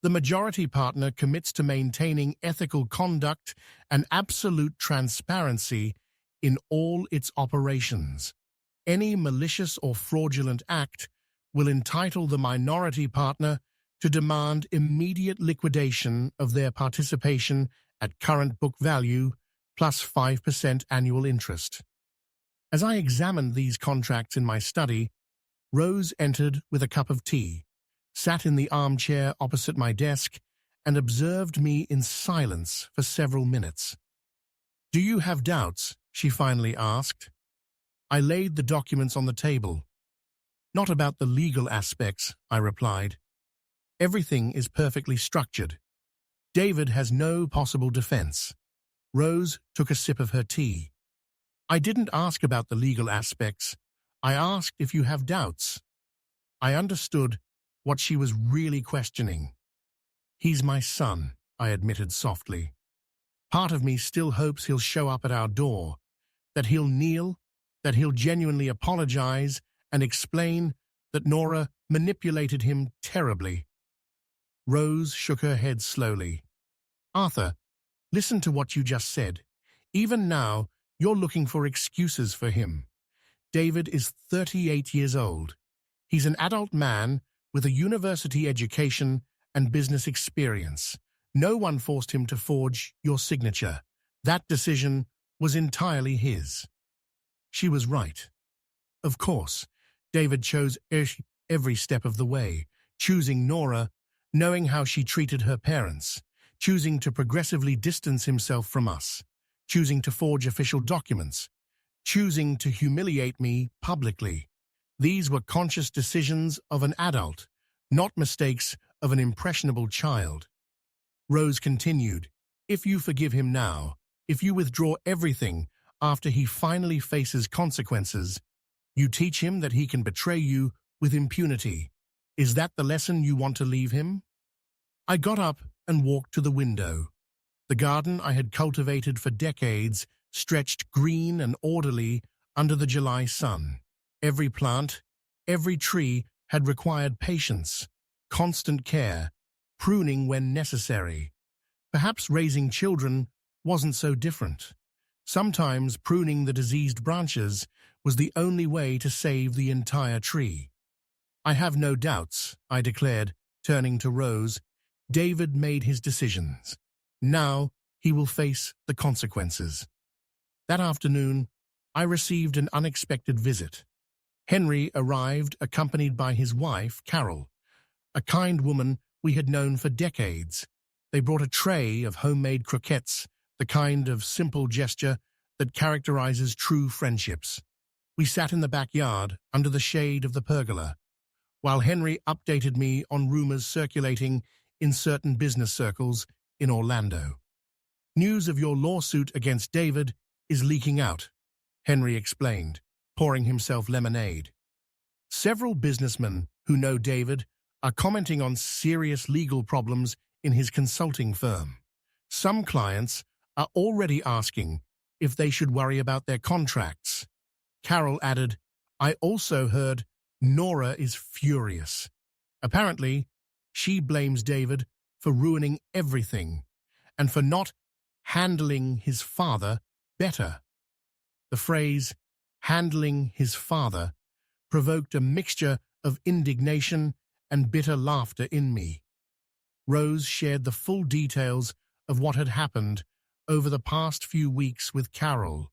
"The majority partner commits to maintaining ethical conduct and absolute transparency in all its operations. Any malicious or fraudulent act will entitle the minority partner to demand immediate liquidation of their participation at current book value plus 5% annual interest." As I examined these contracts in my study, Rose entered with a cup of tea, sat in the armchair opposite my desk, and observed me in silence for several minutes. "Do you have doubts?" she finally asked. I laid the documents on the table. "Not about the legal aspects," I replied. "Everything is perfectly structured. David has no possible defense." Rose took a sip of her tea. "I didn't ask about the legal aspects. I asked if you have doubts." I understood what she was really questioning. "He's my son," I admitted softly. "Part of me still hopes he'll show up at our door, that he'll kneel, that he'll genuinely apologize and explain that Nora manipulated him terribly." Rose shook her head slowly. "Arthur, listen to what you just said. Even now, you're looking for excuses for him. David is 38 years old. He's an adult man with a university education and business experience. No one forced him to forge your signature. That decision was entirely his." She was right. Of course, David chose every step of the way, choosing Nora, knowing how she treated her parents, choosing to progressively distance himself from us, choosing to forge official documents, choosing to humiliate me publicly. These were conscious decisions of an adult, not mistakes of an impressionable child. Rose continued, "If you forgive him now, if you withdraw everything after he finally faces consequences, you teach him that he can betray you with impunity. Is that the lesson you want to leave him?" I got up and walked to the window. The garden I had cultivated for decades stretched green and orderly under the July sun. Every plant, every tree had required patience, constant care, pruning when necessary. Perhaps raising children wasn't so different. Sometimes pruning the diseased branches was the only way to save the entire tree. "I have no doubts," I declared, turning to Rose. "David made his decisions. Now he will face the consequences." That afternoon, I received an unexpected visit. Henry arrived accompanied by his wife, Carol, a kind woman we had known for decades. They brought a tray of homemade croquettes, the kind of simple gesture that characterizes true friendships. We sat in the backyard under the shade of the pergola, while Henry updated me on rumors circulating in certain business circles in Orlando. "News of your lawsuit against David is leaking out," Henry explained, pouring himself lemonade. "Several businessmen who know David are commenting on serious legal problems in his consulting firm. Some clients are already asking if they should worry about their contracts." Carol added, "I also heard Nora is furious. Apparently, she blames David for ruining everything and for not handling his father better." The phrase, "handling his father," provoked a mixture of indignation and bitter laughter in me. Rose shared the full details of what had happened over the past few weeks with Carol.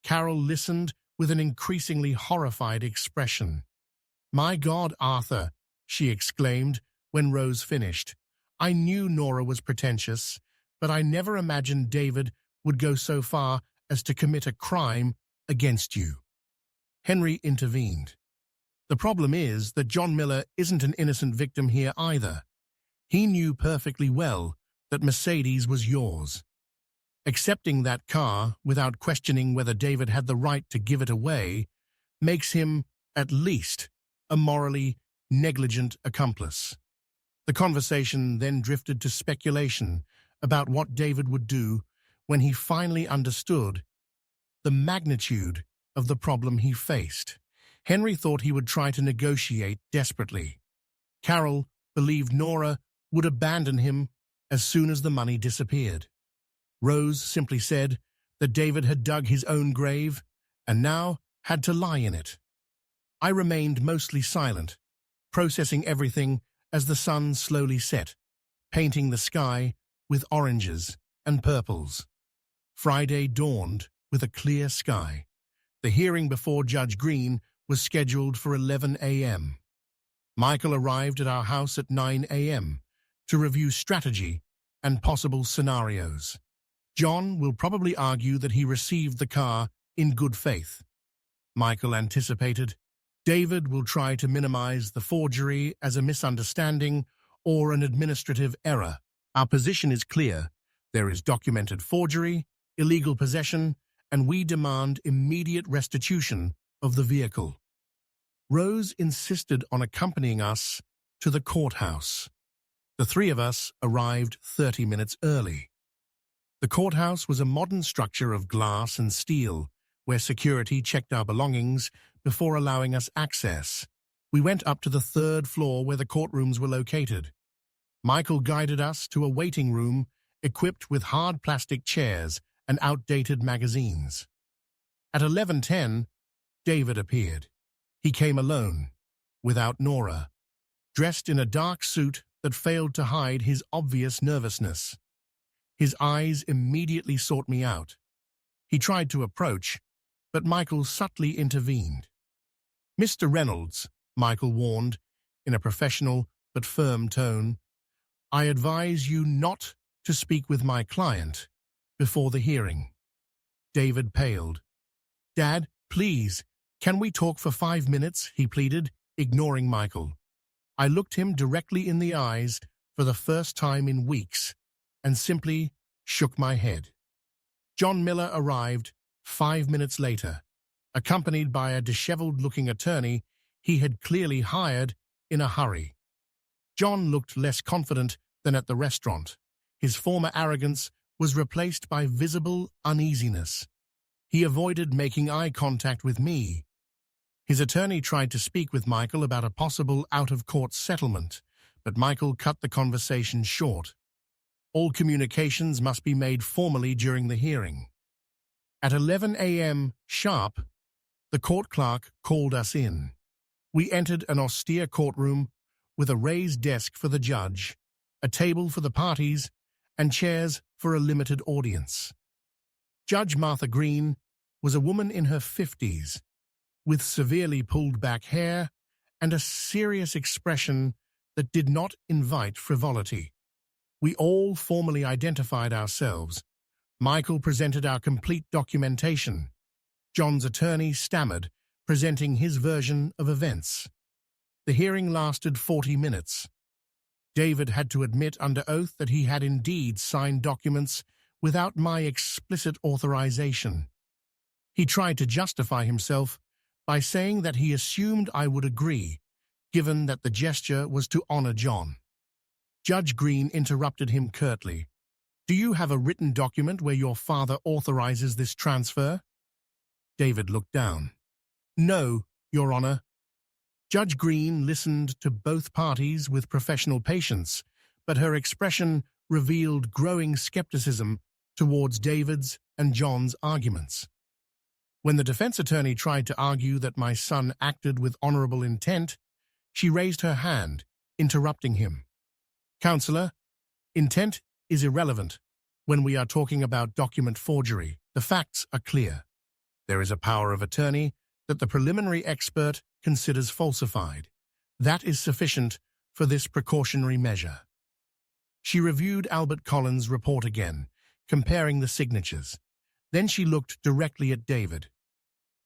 Carol listened with an increasingly horrified expression. "My God, Arthur," she exclaimed when Rose finished. "I knew Nora was pretentious, but I never imagined David would go so far as to commit a crime against you." Henry intervened. The problem is that John Miller isn't an innocent victim here either. He knew perfectly well that Mercedes was yours. Accepting that car without questioning whether David had the right to give it away makes him, at least, a morally negligent accomplice. The conversation then drifted to speculation about what David would do when he finally understood the magnitude of the problem he faced. Henry thought he would try to negotiate desperately. Carol believed Nora would abandon him as soon as the money disappeared. Rose simply said that David had dug his own grave and now had to lie in it. I remained mostly silent, processing everything as the sun slowly set, painting the sky with oranges and purples. Friday dawned with a clear sky. The hearing before Judge Green was scheduled for 11 a.m. Michael arrived at our house at 9 a.m. to review strategy and possible scenarios. John will probably argue that he received the car in good faith. Michael anticipated David will try to minimize the forgery as a misunderstanding or an administrative error. Our position is clear. There is documented forgery, illegal possession, and we demand immediate restitution of the vehicle. Rose insisted on accompanying us to the courthouse. The three of us arrived 30 minutes early. The courthouse was a modern structure of glass and steel, where security checked our belongings before allowing us access. We went up to the third floor where the courtrooms were located. Michael guided us to a waiting room equipped with hard plastic chairs and outdated magazines. At 11:10, David appeared. He came alone, without Nora, dressed in a dark suit that failed to hide his obvious nervousness. His eyes immediately sought me out. He tried to approach, but Michael subtly intervened. "Mr. Reynolds," Michael warned, in a professional but firm tone, "I advise you not to speak with my client before the hearing." David paled. "Dad, please, can we talk for 5 minutes?" he pleaded, ignoring Michael. I looked him directly in the eyes for the first time in weeks and simply shook my head. John Miller arrived 5 minutes later, accompanied by a disheveled-looking attorney he had clearly hired in a hurry. John looked less confident than at the restaurant. His former arrogance was replaced by visible uneasiness. He avoided making eye contact with me. His attorney tried to speak with Michael about a possible out-of-court settlement, but Michael cut the conversation short. All communications must be made formally during the hearing. At 11 a.m. sharp, the court clerk called us in. We entered an austere courtroom with a raised desk for the judge, a table for the parties, and chairs for a limited audience. Judge Martha Green was a woman in her 50s, with severely pulled-back hair and a serious expression that did not invite frivolity. We all formally identified ourselves. Michael presented our complete documentation. John's attorney stammered, presenting his version of events. The hearing lasted 40 minutes. David had to admit under oath that he had indeed signed documents without my explicit authorization. He tried to justify himself by saying that he assumed I would agree, given that the gesture was to honor John. Judge Green interrupted him curtly. "Do you have a written document where your father authorizes this transfer?" David looked down. "No, Your Honor." Judge Green listened to both parties with professional patience, but her expression revealed growing skepticism towards David's and John's arguments. When the defense attorney tried to argue that my son acted with honorable intent, she raised her hand, interrupting him. "Counselor, intent is irrelevant when we are talking about document forgery. The facts are clear. There is a power of attorney that the preliminary expert considers falsified. That is sufficient for this precautionary measure." She reviewed Albert Collins' report again, comparing the signatures. Then she looked directly at David.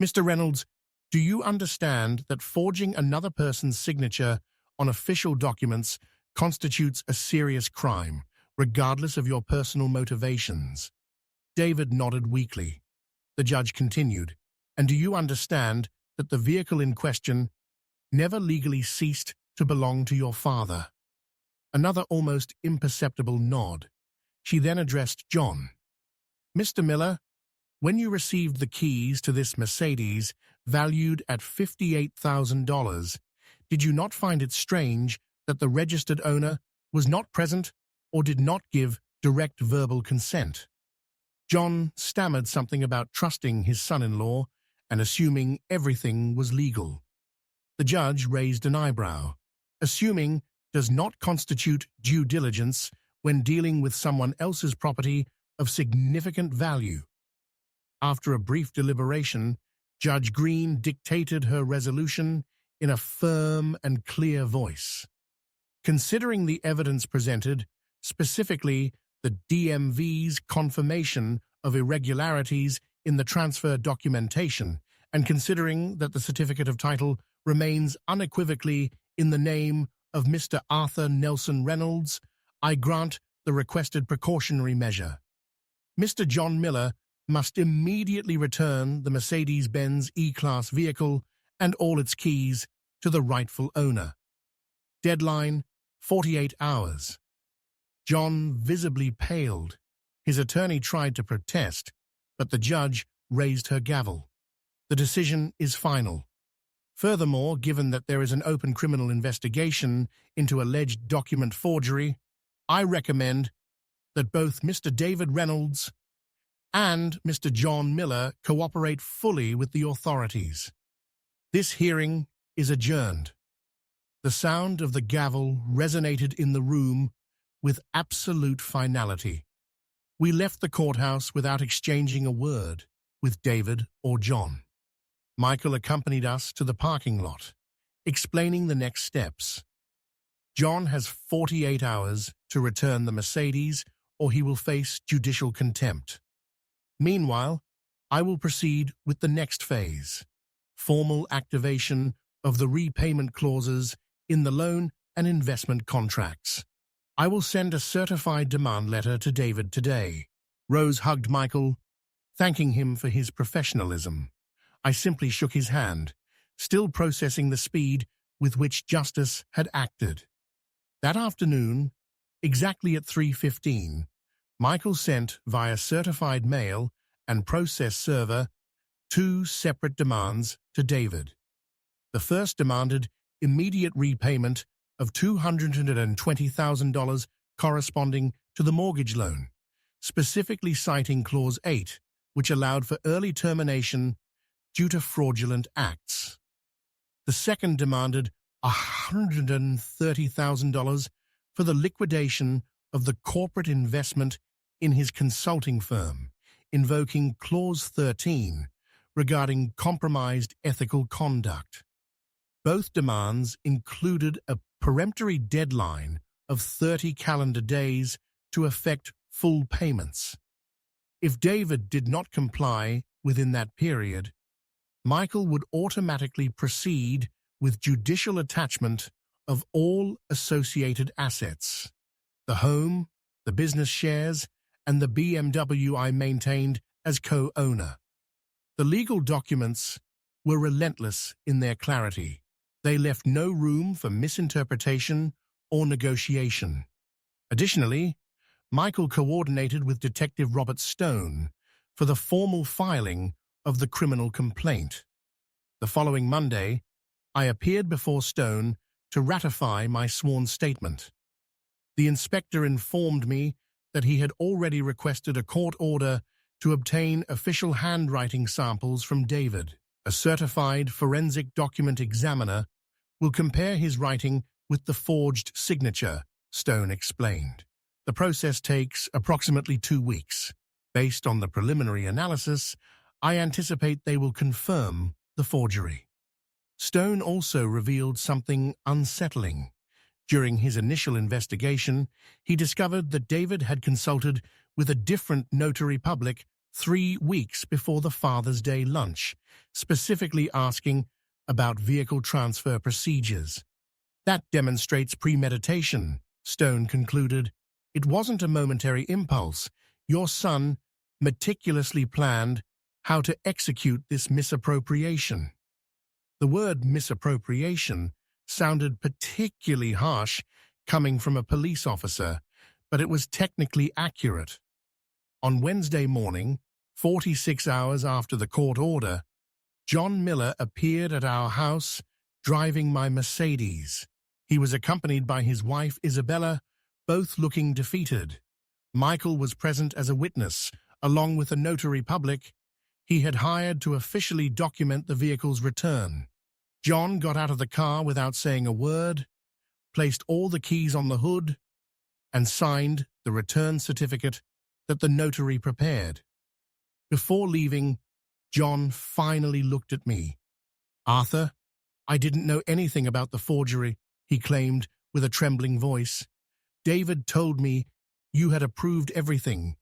"Mr. Reynolds, Do you understand that forging another person's signature on official documents constitutes a serious crime, regardless of your personal motivations? David nodded weakly. The judge continued, and do you understand that the vehicle in question never legally ceased to belong to your father? Another almost imperceptible nod. She then addressed John. Mr. Miller, when you received the keys to this Mercedes, valued at $58,000, did you not find it strange that the registered owner was not present or did not give direct verbal consent? John stammered something about trusting his son-in-law and assuming everything was legal. The judge raised an eyebrow. Assuming does not constitute due diligence when dealing with someone else's property of significant value. After a brief deliberation, Judge Green dictated her resolution in a firm and clear voice. Considering the evidence presented, specifically the DMV's confirmation of irregularities in the transfer documentation, and considering that the certificate of title remains unequivocally in the name of Mr. Arthur Nelson Reynolds, I grant the requested precautionary measure. Mr. John Miller must immediately return the Mercedes-Benz E-Class vehicle and all its keys to the rightful owner. Deadline, 48 hours. John visibly paled. His attorney tried to protest, but the judge raised her gavel. The decision is final. Furthermore, given that there is an open criminal investigation into alleged document forgery, I recommend that both Mr. David Reynolds and Mr. John Miller cooperate fully with the authorities. This hearing is adjourned. The sound of the gavel resonated in the room with absolute finality. We left the courthouse without exchanging a word with David or John. Michael accompanied us to the parking lot, explaining the next steps. John has 48 hours to return the Mercedes, or he will face judicial contempt. Meanwhile, I will proceed with the next phase, formal activation of the repayment clauses in the loan and investment contracts. I will send a certified demand letter to David today. Rose hugged Michael, thanking him for his professionalism. I simply shook his hand, still processing the speed with which justice had acted. That afternoon, exactly at 3:15, Michael sent via certified mail and process server 2 separate demands to David. The first demanded immediate repayment of $220,000 corresponding to the mortgage loan, specifically citing Clause 8, which allowed for early termination due to fraudulent acts. The second demanded $130,000 for the liquidation of the corporate investment in his consulting firm, invoking Clause 13 regarding compromised ethical conduct. Both demands included a peremptory deadline of 30 calendar days to effect full payments. If David did not comply within that period, Michael would automatically proceed with judicial attachment of all associated assets, the home, the business shares, and the BMW I maintained as co-owner. The legal documents were relentless in their clarity. They left no room for misinterpretation or negotiation. Additionally, Michael coordinated with Detective Robert Stone for the formal filing of the criminal complaint. The following Monday, I appeared before Stone to ratify my sworn statement. The inspector informed me that he had already requested a court order to obtain official handwriting samples from David. A certified forensic document examiner will compare his writing with the forged signature, Stone explained. The process takes approximately 2 weeks. Based on the preliminary analysis, I anticipate they will confirm the forgery. Stone also revealed something unsettling. During his initial investigation, he discovered that David had consulted with a different notary public 3 weeks before the Father's Day lunch, specifically asking about vehicle transfer procedures. That demonstrates premeditation, Stone concluded. It wasn't a momentary impulse. Your son meticulously planned how to execute this misappropriation. The word misappropriation sounded particularly harsh coming from a police officer, but it was technically accurate. On Wednesday morning, 46 hours after the court order, John Miller appeared at our house driving my Mercedes. He was accompanied by his wife Isabella, both looking defeated. Michael was present as a witness, along with a notary public he had hired to officially document the vehicle's return. John got out of the car without saying a word, placed all the keys on the hood, and signed the return certificate that the notary prepared. Before leaving, John finally looked at me. "Arthur, I didn't know anything about the forgery," he claimed with a trembling voice. "David told me you had approved everything,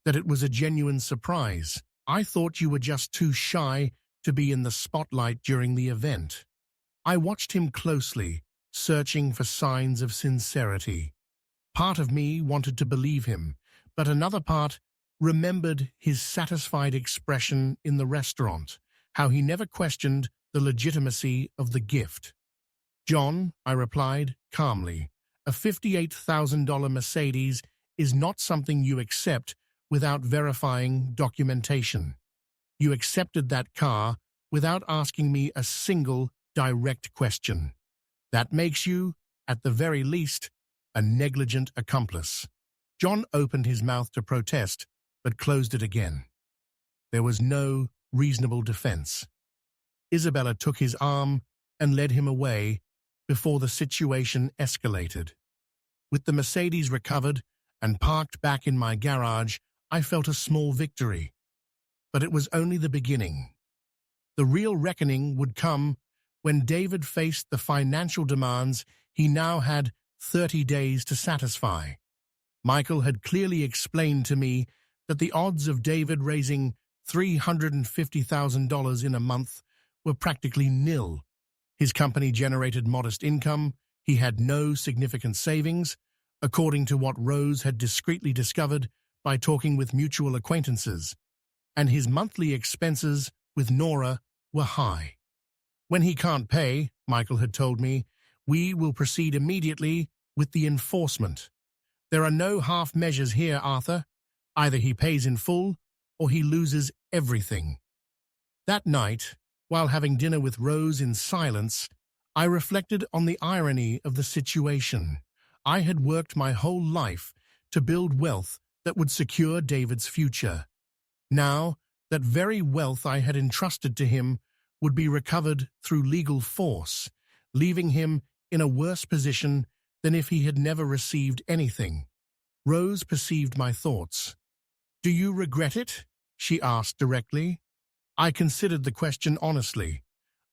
that it was a genuine surprise. I thought you were just too shy to be in the spotlight during the event." I watched him closely, searching for signs of sincerity. Part of me wanted to believe him, but another part remembered his satisfied expression in the restaurant, how he never questioned the legitimacy of the gift. "John," I replied calmly, "a $58,000 Mercedes is not something you accept without verifying documentation. You accepted that car without asking me a single direct question. That makes you, at the very least, a negligent accomplice." John opened his mouth to protest, but closed it again. There was no reasonable defense. Isabella took his arm and led him away before the situation escalated. With the Mercedes recovered and parked back in my garage, I felt a small victory. But it was only the beginning. The real reckoning would come when David faced the financial demands he now had 30 days to satisfy. Michael had clearly explained to me that the odds of David raising $350,000 in a month were practically nil. His company generated modest income, he had no significant savings, according to what Rose had discreetly discovered by talking with mutual acquaintances, and his monthly expenses with Nora were high. "When he can't pay," Michael had told me, "we will proceed immediately with the enforcement. There are no half measures here, Arthur. Either he pays in full or he loses everything." That night, while having dinner with Rose in silence, I reflected on the irony of the situation. I had worked my whole life to build wealth that would secure David's future. Now, that very wealth I had entrusted to him would be recovered through legal force, leaving him in a worse position than if he had never received anything. Rose perceived my thoughts. "Do you regret it?" she asked directly. I considered the question honestly.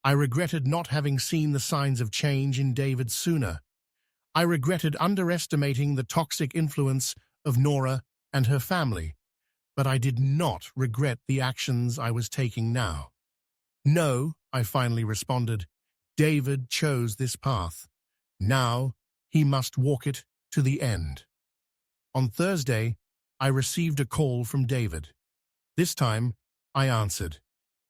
I regretted not having seen the signs of change in David sooner. I regretted underestimating the toxic influence of Nora and her family, but I did not regret the actions I was taking now. "No," I finally responded. "David chose this path. Now he must walk it to the end." On Thursday, I received a call from David. This time, I answered.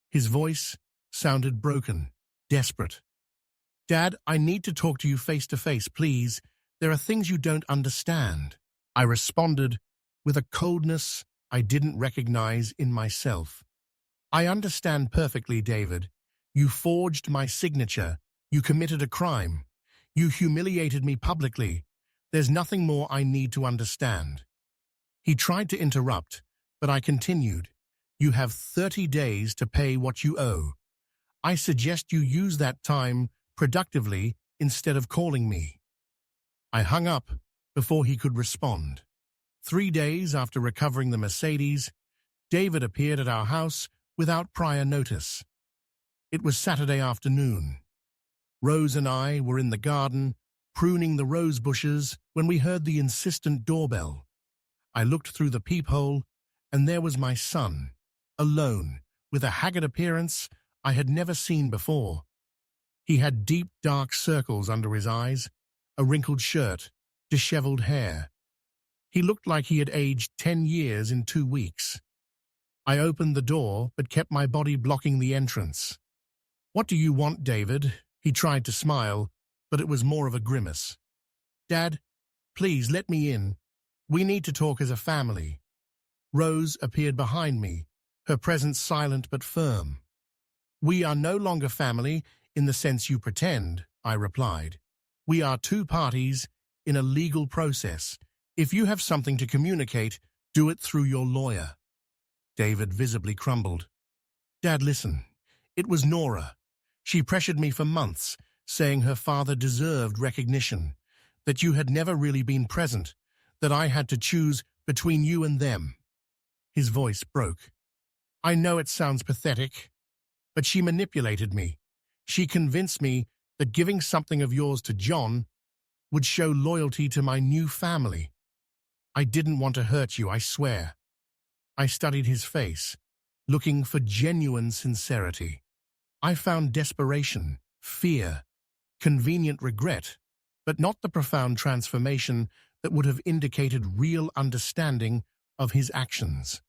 His voice sounded broken, desperate. "Dad, I need to talk to you face to face, please. There are things you don't understand." I responded with a coldness I didn't recognize in myself. "I understand perfectly, David. You forged my signature. You committed a crime. You humiliated me publicly. There's nothing more I need to understand." He tried to interrupt, but I continued. "You have 30 days to pay what you owe. I suggest you use that time productively instead of calling me." I hung up before he could respond. 3 days after recovering the Mercedes, David appeared at our house without prior notice. It was Saturday afternoon. Rose and I were in the garden, pruning the rose bushes, when we heard the insistent doorbell. I looked through the peephole And there was my son, alone, with a haggard appearance I had never seen before. He had deep, dark circles under his eyes, a wrinkled shirt, disheveled hair. He looked like he had aged 10 years in 2 weeks. I opened the door, but kept my body blocking the entrance. "What do you want, David?" He tried to smile, but it was more of a grimace. "Dad, please let me in. We need to talk as a family." Rose appeared behind me, her presence silent but firm. "We are no longer family in the sense you pretend," I replied. "We are two parties in a legal process. If you have something to communicate, do it through your lawyer." David visibly crumbled. "Dad, listen. It was Nora. She pressured me for months, saying her father deserved recognition, that you had never really been present, that I had to choose between you and them." His voice broke. "I know it sounds pathetic, but she manipulated me. She convinced me that giving something of yours to John would show loyalty to my new family. I didn't want to hurt you, I swear." I studied his face, looking for genuine sincerity. I found desperation, fear, convenient regret, but not the profound transformation that would have indicated real understanding of his actions.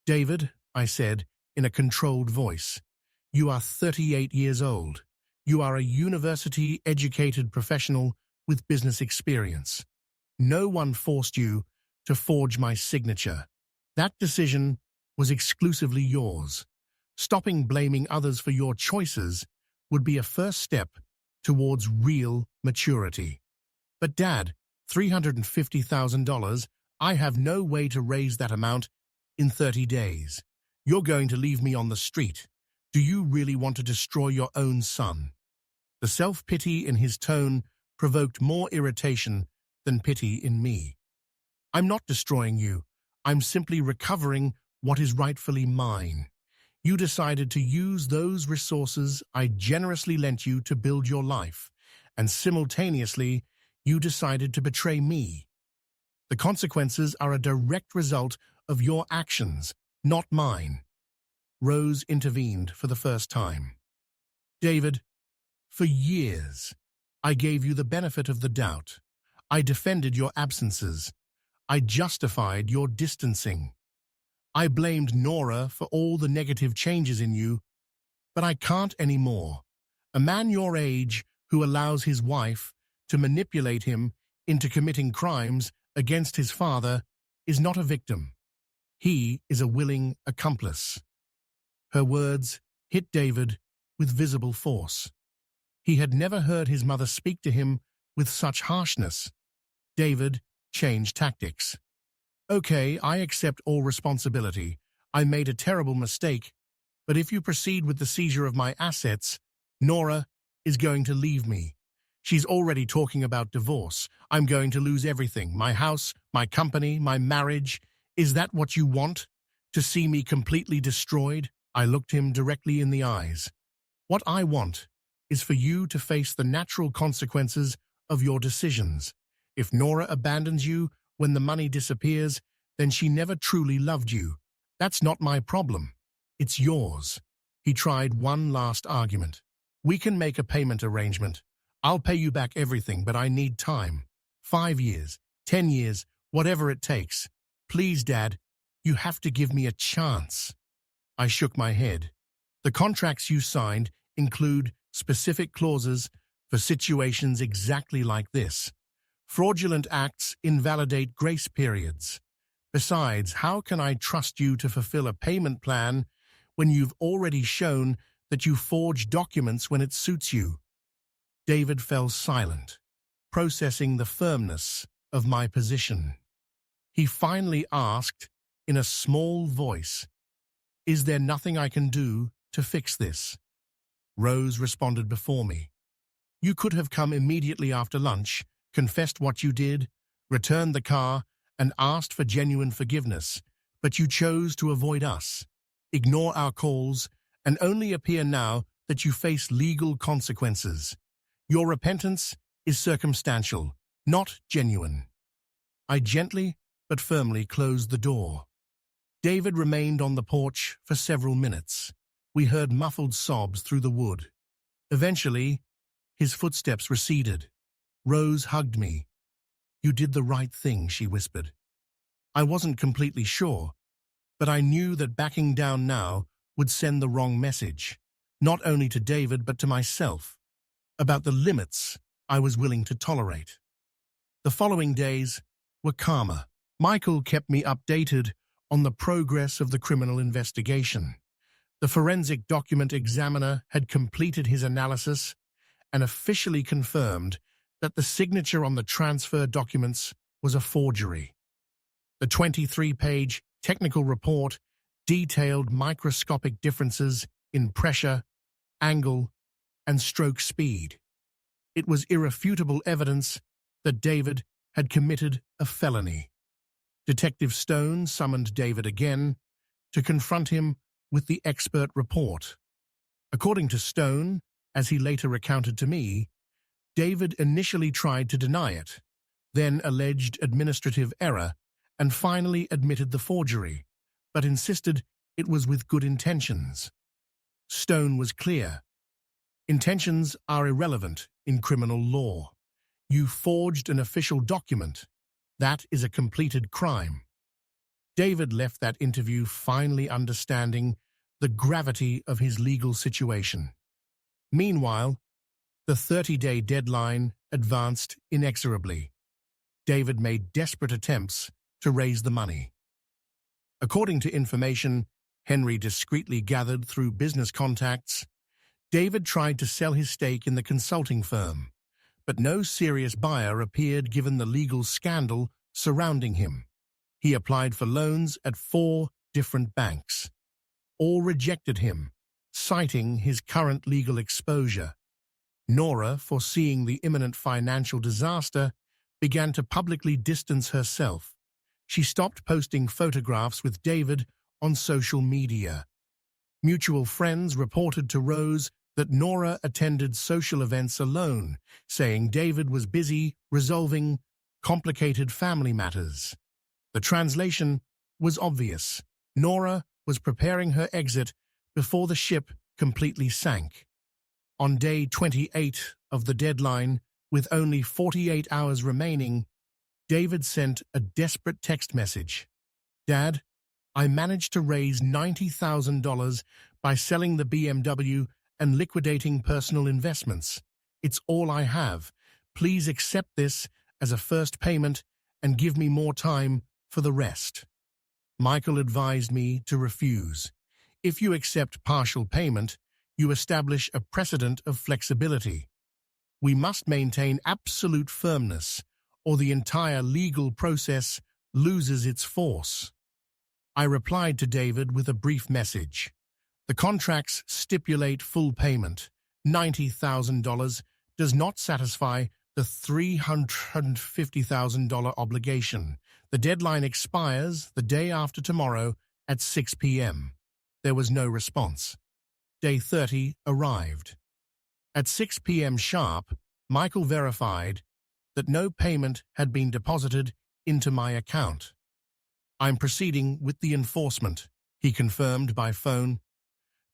"David," I said in a controlled voice, "you are 38 years old. You are a university-educated professional with business experience. No one forced you to forge my signature. That decision was exclusively yours. Stopping blaming others for your choices would be a first step towards real maturity." "But Dad, $350,000, I have no way to raise that amount in 30 days. You're going to leave me on the street. Do you really want to destroy your own son?" The self-pity in his tone provoked more irritation than pity in me. "I'm not destroying you. I'm simply recovering what is rightfully mine. You decided to use those resources I generously lent you to build your life, and simultaneously, you decided to betray me. The consequences are a direct result of your actions, not mine." Rose intervened for the first time. "David, for years, I gave you the benefit of the doubt. I defended your absences. I justified your distancing. I blamed Nora for all the negative changes in you, but I can't anymore. A man your age who allows his wife to manipulate him into committing crimes against his father is not a victim. He is a willing accomplice." Her words hit David with visible force. He had never heard his mother speak to him with such harshness. David changed tactics. "Okay, I accept all responsibility. I made a terrible mistake, but if you proceed with the seizure of my assets, Nora is going to leave me. She's already talking about divorce. I'm going to lose everything, my house, my company, my marriage. Is that what you want? To see me completely destroyed?" I looked him directly in the eyes. "What I want is for you to face the natural consequences of your decisions. If Nora abandons you when the money disappears, then she never truly loved you. That's not my problem. It's yours." He tried one last argument. "We can make a payment arrangement. I'll pay you back everything, but I need time. 5 years, 10 years, whatever it takes. Please, Dad, you have to give me a chance." I shook my head. "The contracts you signed include specific clauses for situations exactly like this. Fraudulent acts invalidate grace periods. Besides, how can I trust you to fulfill a payment plan when you've already shown that you forge documents when it suits you?" David fell silent, processing the firmness of my position. He finally asked, in a small voice, "Is there nothing I can do to fix this?" Rose responded before me. "You could have come immediately after lunch, confessed what you did, returned the car, and asked for genuine forgiveness, but you chose to avoid us, ignore our calls, and only appear now that you face legal consequences. Your repentance is circumstantial, not genuine." I gently but firmly closed the door. David remained on the porch for several minutes. We heard muffled sobs through the wood. Eventually, his footsteps receded. Rose hugged me. "You did the right thing," she whispered. I wasn't completely sure, but I knew that backing down now would send the wrong message, not only to David but to myself, about the limits I was willing to tolerate. The following days were calmer. Michael kept me updated on the progress of the criminal investigation. The forensic document examiner had completed his analysis and officially confirmed that the signature on the transfer documents was a forgery. The 23-page technical report detailed microscopic differences in pressure, angle, and stroke speed. It was irrefutable evidence that David had committed a felony. Detective Stone summoned David again to confront him with the expert report. According to Stone, as he later recounted to me, David initially tried to deny it, then alleged administrative error, and finally admitted the forgery, but insisted it was with good intentions. Stone was clear. Intentions are irrelevant in criminal law. You forged an official document. That is a completed crime. David left that interview finally understanding the gravity of his legal situation. Meanwhile, the 30-day deadline advanced inexorably. David made desperate attempts to raise the money. According to information Henry discreetly gathered through business contacts, David tried to sell his stake in the consulting firm, but no serious buyer appeared given the legal scandal surrounding him. He applied for loans at 4 different banks. All rejected him, citing his current legal exposure. Nora, foreseeing the imminent financial disaster, began to publicly distance herself. She stopped posting photographs with David on social media. Mutual friends reported to Rose that Nora attended social events alone, saying David was busy resolving complicated family matters. The translation was obvious. Nora was preparing her exit before the ship completely sank. On day 28 of the deadline, with only 48 hours remaining, David sent a desperate text message. "Dad, I managed to raise $90,000 by selling the BMW and liquidating personal investments. It's all I have. Please accept this as a first payment and give me more time for the rest." Michael advised me to refuse. If you accept partial payment, you establish a precedent of flexibility. We must maintain absolute firmness, or the entire legal process loses its force. I replied to David with a brief message. The contracts stipulate full payment. $90,000 does not satisfy the $350,000 obligation. The deadline expires the day after tomorrow at 6 p.m. There was no response. Day 30 arrived. At 6 p.m. sharp, Michael verified that no payment had been deposited into my account. "I'm proceeding with the enforcement," he confirmed by phone.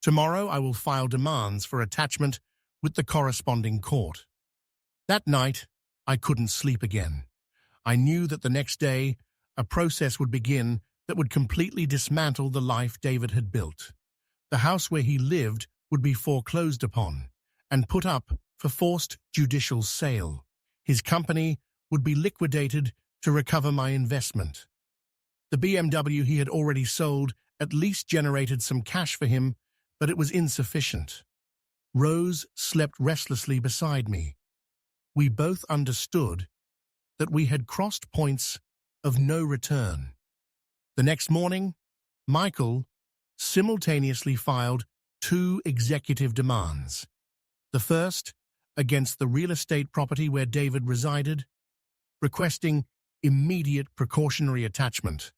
"Tomorrow I will file demands for attachment with the corresponding court." That night, I couldn't sleep again. I knew that the next day, a process would begin that would completely dismantle the life David had built. The house where he lived would be foreclosed upon and put up for forced judicial sale. His company would be liquidated to recover my investment. The BMW he had already sold at least generated some cash for him, but it was insufficient. Rose slept restlessly beside me. We both understood that we had crossed points of no return. The next morning, Michael simultaneously filed 2 executive demands. The first, against the real estate property where David resided, requesting immediate precautionary attachment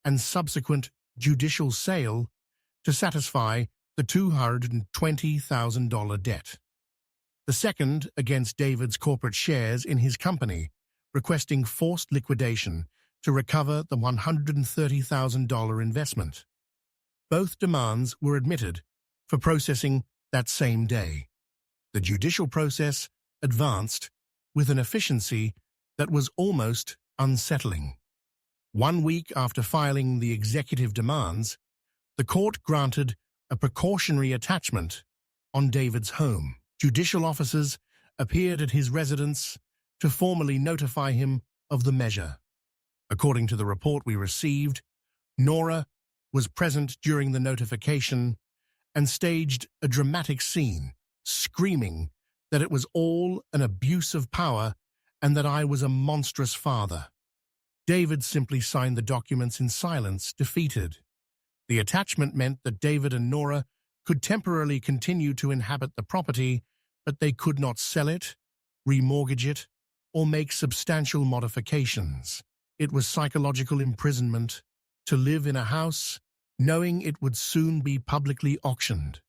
and subsequent judicial sale to satisfy the $220,000 debt. The second, against David's corporate shares in his company, requesting forced liquidation to recover the $130,000 investment. Both demands were admitted for processing that same day. The judicial process advanced with an efficiency that was almost unsettling. 1 week after filing the executive demands, the court granted a precautionary attachment on David's home. Judicial officers appeared at his residence to formally notify him of the measure. According to the report we received, Nora was present during the notification and staged a dramatic scene, screaming that it was all an abuse of power and that I was a monstrous father. David simply signed the documents in silence, defeated. The attachment meant that David and Nora could temporarily continue to inhabit the property, but they could not sell it, remortgage it, or make substantial modifications. It was psychological imprisonment to live in a house knowing it would soon be publicly auctioned.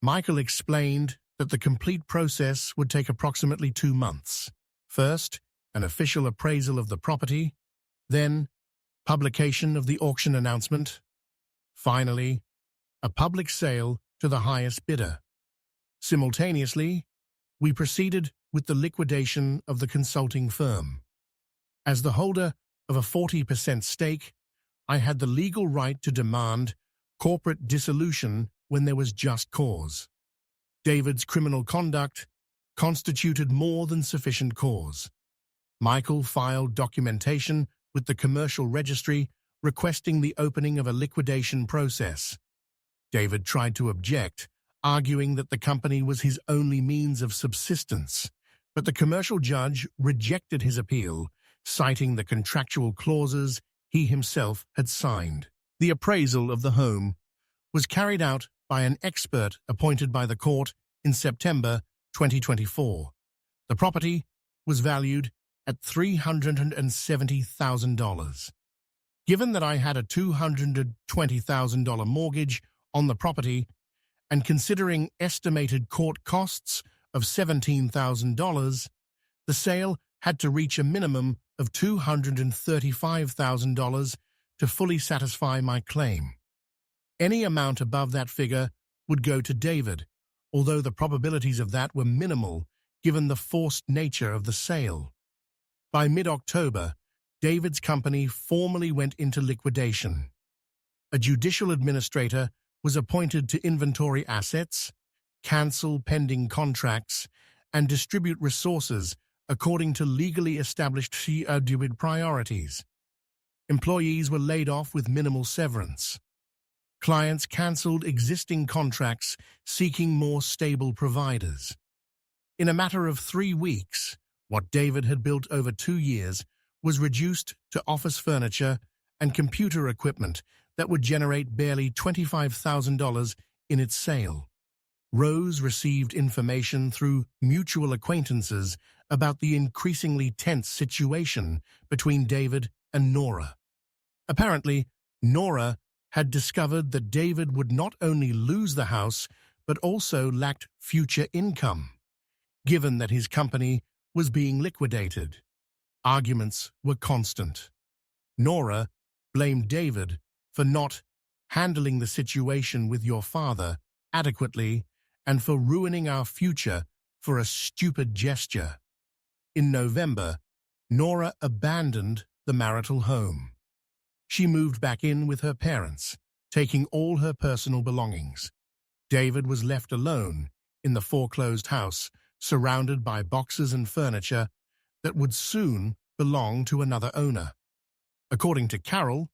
Michael explained that the complete process would take approximately 2 months. First, an official appraisal of the property, then publication of the auction announcement, finally, a public sale to the highest bidder. Simultaneously, we proceeded with the liquidation of the consulting firm. As the holder of a 40% stake, I had the legal right to demand corporate dissolution when there was just cause. David's criminal conduct constituted more than sufficient cause. Michael filed documentation with the commercial registry requesting the opening of a liquidation process. David tried to object, arguing that the company was his only means of subsistence, but the commercial judge rejected his appeal, citing the contractual clauses he himself had signed. The appraisal of the home was carried out by an expert appointed by the court in September 2024. The property was valued at $370,000. Given that I had a $220,000 mortgage on the property, and considering estimated court costs of $17,000, the sale had to reach a minimum of $235,000 to fully satisfy my claim. Any amount above that figure would go to David, although the probabilities of that were minimal given the forced nature of the sale. By mid-October, David's company formally went into liquidation. A judicial administrator was appointed to inventory assets, cancel pending contracts, and distribute resources according to legally established priorities. Employees were laid off with minimal severance. Clients cancelled existing contracts seeking more stable providers. In a matter of 3 weeks, what David had built over 2 years was reduced to office furniture and computer equipment that would generate barely $25,000 in its sale. Rose received information through mutual acquaintances about the increasingly tense situation between David and Nora. Apparently, Nora had discovered that David would not only lose the house, but also lacked future income, given that his company was being liquidated. Arguments were constant. Nora blamed David for not handling the situation with your father adequately and for ruining our future for a stupid gesture. In November, Nora abandoned the marital home. She moved back in with her parents, taking all her personal belongings. David was left alone in the foreclosed house, surrounded by boxes and furniture that would soon belong to another owner. According to Carol,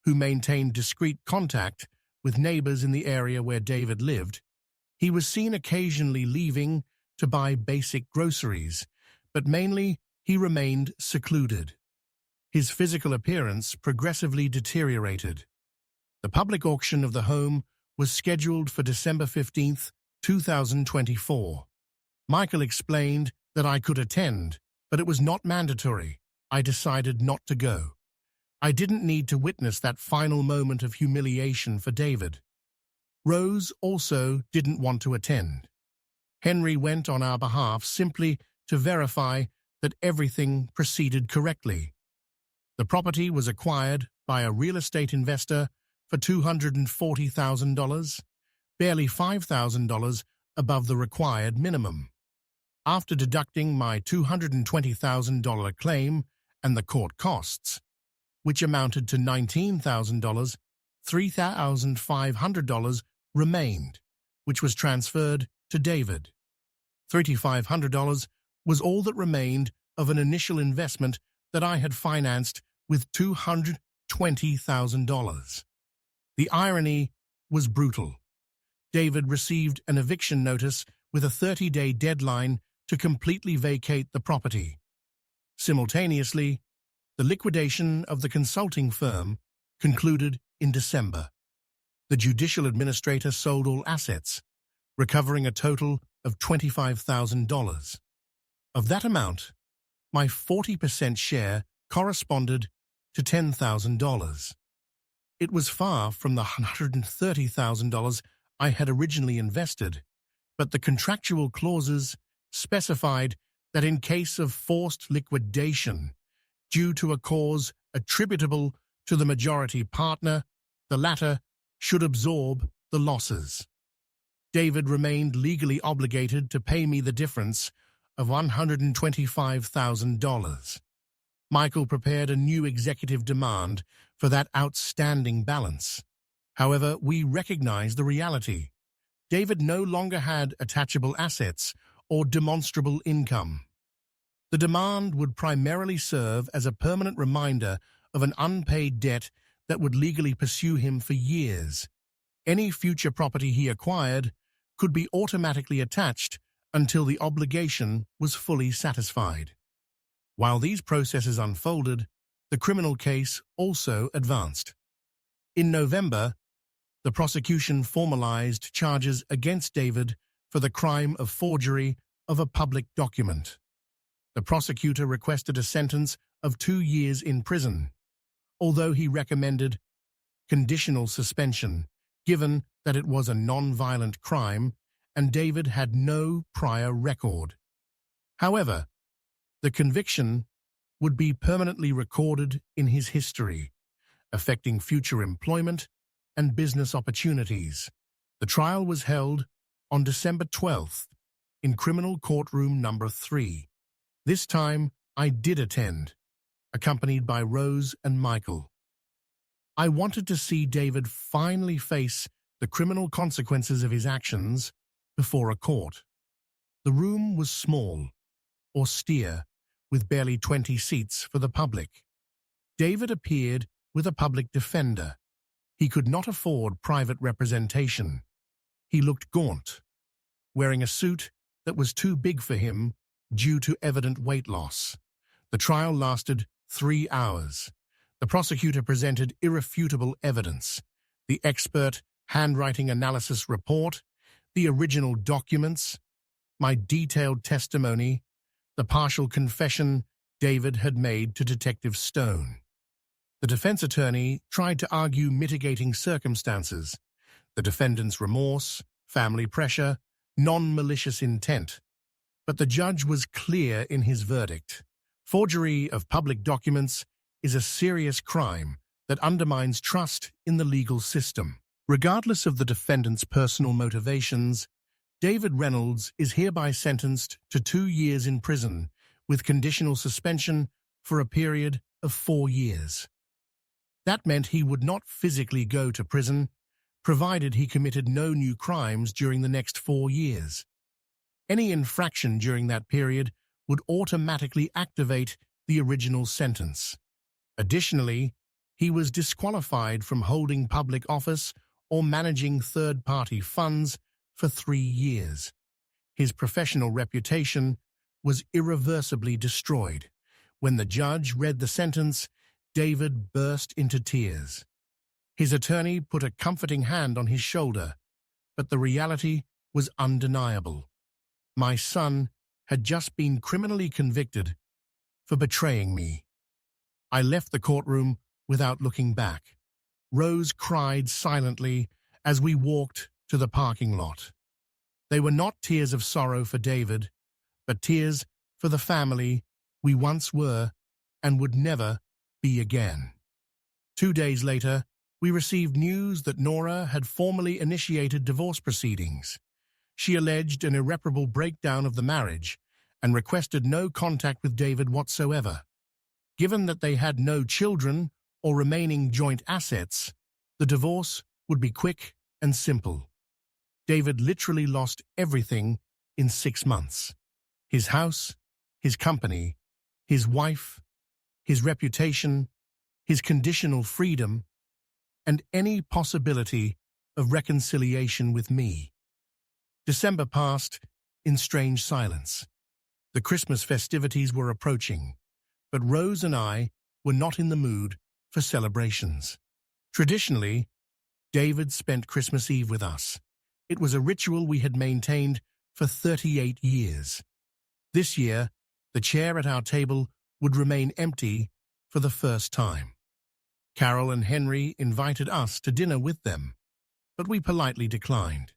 who maintained discreet contact with neighbors in the area where David lived, he was seen occasionally leaving to buy basic groceries, but mainly he remained secluded. His physical appearance progressively deteriorated. The public auction of the home was scheduled for December 15, 2024. Michael explained that I could attend, but it was not mandatory. I decided not to go. I didn't need to witness that final moment of humiliation for David. Rose also didn't want to attend. Henry went on our behalf simply to verify that everything proceeded correctly. The property was acquired by a real estate investor for $240,000, barely $5,000 above the required minimum. After deducting my $220,000 claim and the court costs, which amounted to $19,000, $3,500 remained, which was transferred to David. $3,500 was all that remained of an initial investment that I had financed with $220,000. The irony was brutal. David received an eviction notice with a 30-day deadline to completely vacate the property. Simultaneously, the liquidation of the consulting firm concluded in December. The judicial administrator sold all assets, recovering a total of $25,000. Of that amount, my 40% share corresponded to $10,000. It was far from the $130,000 I had originally invested, but the contractual clauses specified that in case of forced liquidation due to a cause attributable to the majority partner, the latter should absorb the losses. David remained legally obligated to pay me the difference of $125,000. Michael prepared a new executive demand for that outstanding balance. However, we recognized the reality. David no longer had attachable assets or demonstrable income. The demand would primarily serve as a permanent reminder of an unpaid debt that would legally pursue him for years. Any future property he acquired could be automatically attached until the obligation was fully satisfied. While these processes unfolded, the criminal case also advanced. In November, the prosecution formalized charges against David for the crime of forgery of a public document. The prosecutor requested a sentence of 2 years in prison, although he recommended conditional suspension, given that it was a non-violent crime and David had no prior record. However, the conviction would be permanently recorded in his history, affecting future employment and business opportunities. The trial was held on December 12th in Criminal Courtroom Number 3. This time, I did attend, accompanied by Rose and Michael. I wanted to see David finally face the criminal consequences of his actions before a court. The room was small, austere, with barely 20 seats for the public. David appeared with a public defender. He could not afford private representation. He looked gaunt, wearing a suit that was too big for him due to evident weight loss. The trial lasted 3 hours. The prosecutor presented irrefutable evidence: the expert handwriting analysis report, the original documents, my detailed testimony, the partial confession David had made to Detective Stone. The defense attorney tried to argue mitigating circumstances: the defendant's remorse, family pressure, non-malicious intent. But the judge was clear in his verdict. Forgery of public documents is a serious crime that undermines trust in the legal system. Regardless of the defendant's personal motivations, David Reynolds is hereby sentenced to 2 years in prison with conditional suspension for a period of 4 years. That meant he would not physically go to prison, provided he committed no new crimes during the next 4 years. Any infraction during that period would automatically activate the original sentence. Additionally, he was disqualified from holding public office or managing third-party funds for 3 years. His professional reputation was irreversibly destroyed. When the judge read the sentence, David burst into tears. His attorney put a comforting hand on his shoulder, but the reality was undeniable. My son had just been criminally convicted for betraying me. I left the courtroom without looking back. Rose cried silently as we walked to the parking lot. They were not tears of sorrow for David, but tears for the family we once were and would never be again. 2 days later, we received news that Nora had formally initiated divorce proceedings. She alleged an irreparable breakdown of the marriage and requested no contact with David whatsoever. Given that they had no children or remaining joint assets, the divorce would be quick and simple. David literally lost everything in 6 months. His house, his company, his wife, his reputation, his conditional freedom, and any possibility of reconciliation with me. December passed in strange silence. The Christmas festivities were approaching, but Rose and I were not in the mood for celebrations. Traditionally, David spent Christmas Eve with us. It was a ritual we had maintained for 38 years. This year, the chair at our table would remain empty for the first time. Carol and Henry invited us to dinner with them, but we politely declined.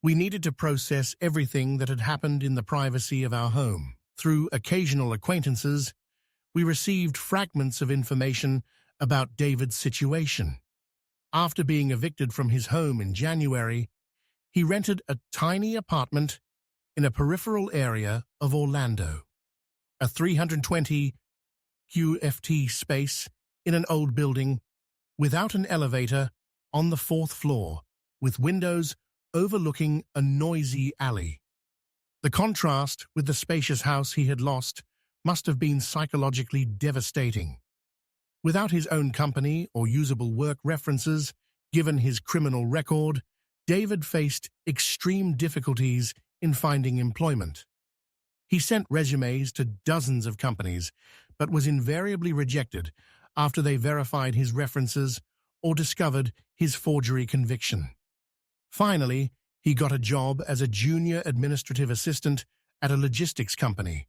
We needed to process everything that had happened in the privacy of our home. Through occasional acquaintances, we received fragments of information about David's situation. After being evicted from his home in January, he rented a tiny apartment in a peripheral area of Orlando. A 320 QFT space in an old building, without an elevator, on the 4th floor, with windows overlooking a noisy alley. The contrast with the spacious house he had lost must have been psychologically devastating. Without his own company or usable work references, given his criminal record, David faced extreme difficulties in finding employment. He sent resumes to dozens of companies, but was invariably rejected after they verified his references or discovered his forgery conviction. Finally, he got a job as a junior administrative assistant at a logistics company,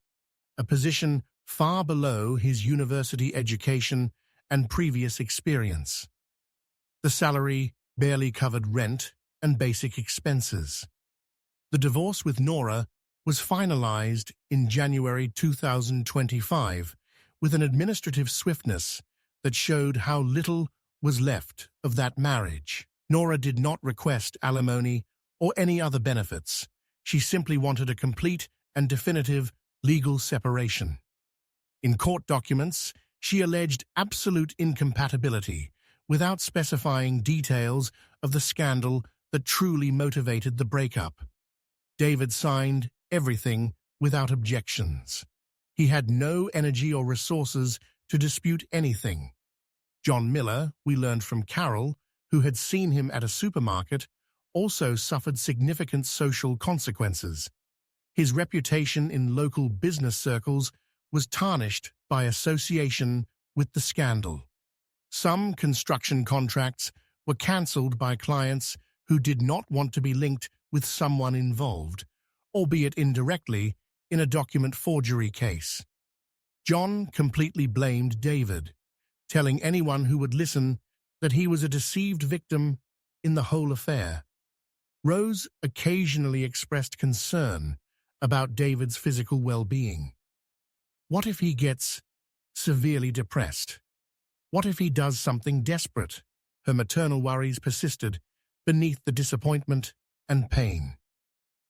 a position far below his university education and previous experience. The salary barely covered rent and basic expenses. The divorce with Nora was finalized in January 2025 with an administrative swiftness that showed how little was left of that marriage. Nora did not request alimony or any other benefits. She simply wanted a complete and definitive legal separation. In court documents, she alleged absolute incompatibility without specifying details of the scandal that truly motivated the breakup. David signed everything without objections. He had no energy or resources to dispute anything. John Miller, we learned from Carol, who had seen him at a supermarket, also suffered significant social consequences. His reputation in local business circles was tarnished by association with the scandal. Some construction contracts were cancelled by clients who did not want to be linked with someone involved, albeit indirectly, in a document forgery case. John completely blamed David, telling anyone who would listen that he was a deceived victim in the whole affair. Rose occasionally expressed concern about David's physical well-being. What if he gets severely depressed? What if he does something desperate? Her maternal worries persisted beneath the disappointment and pain.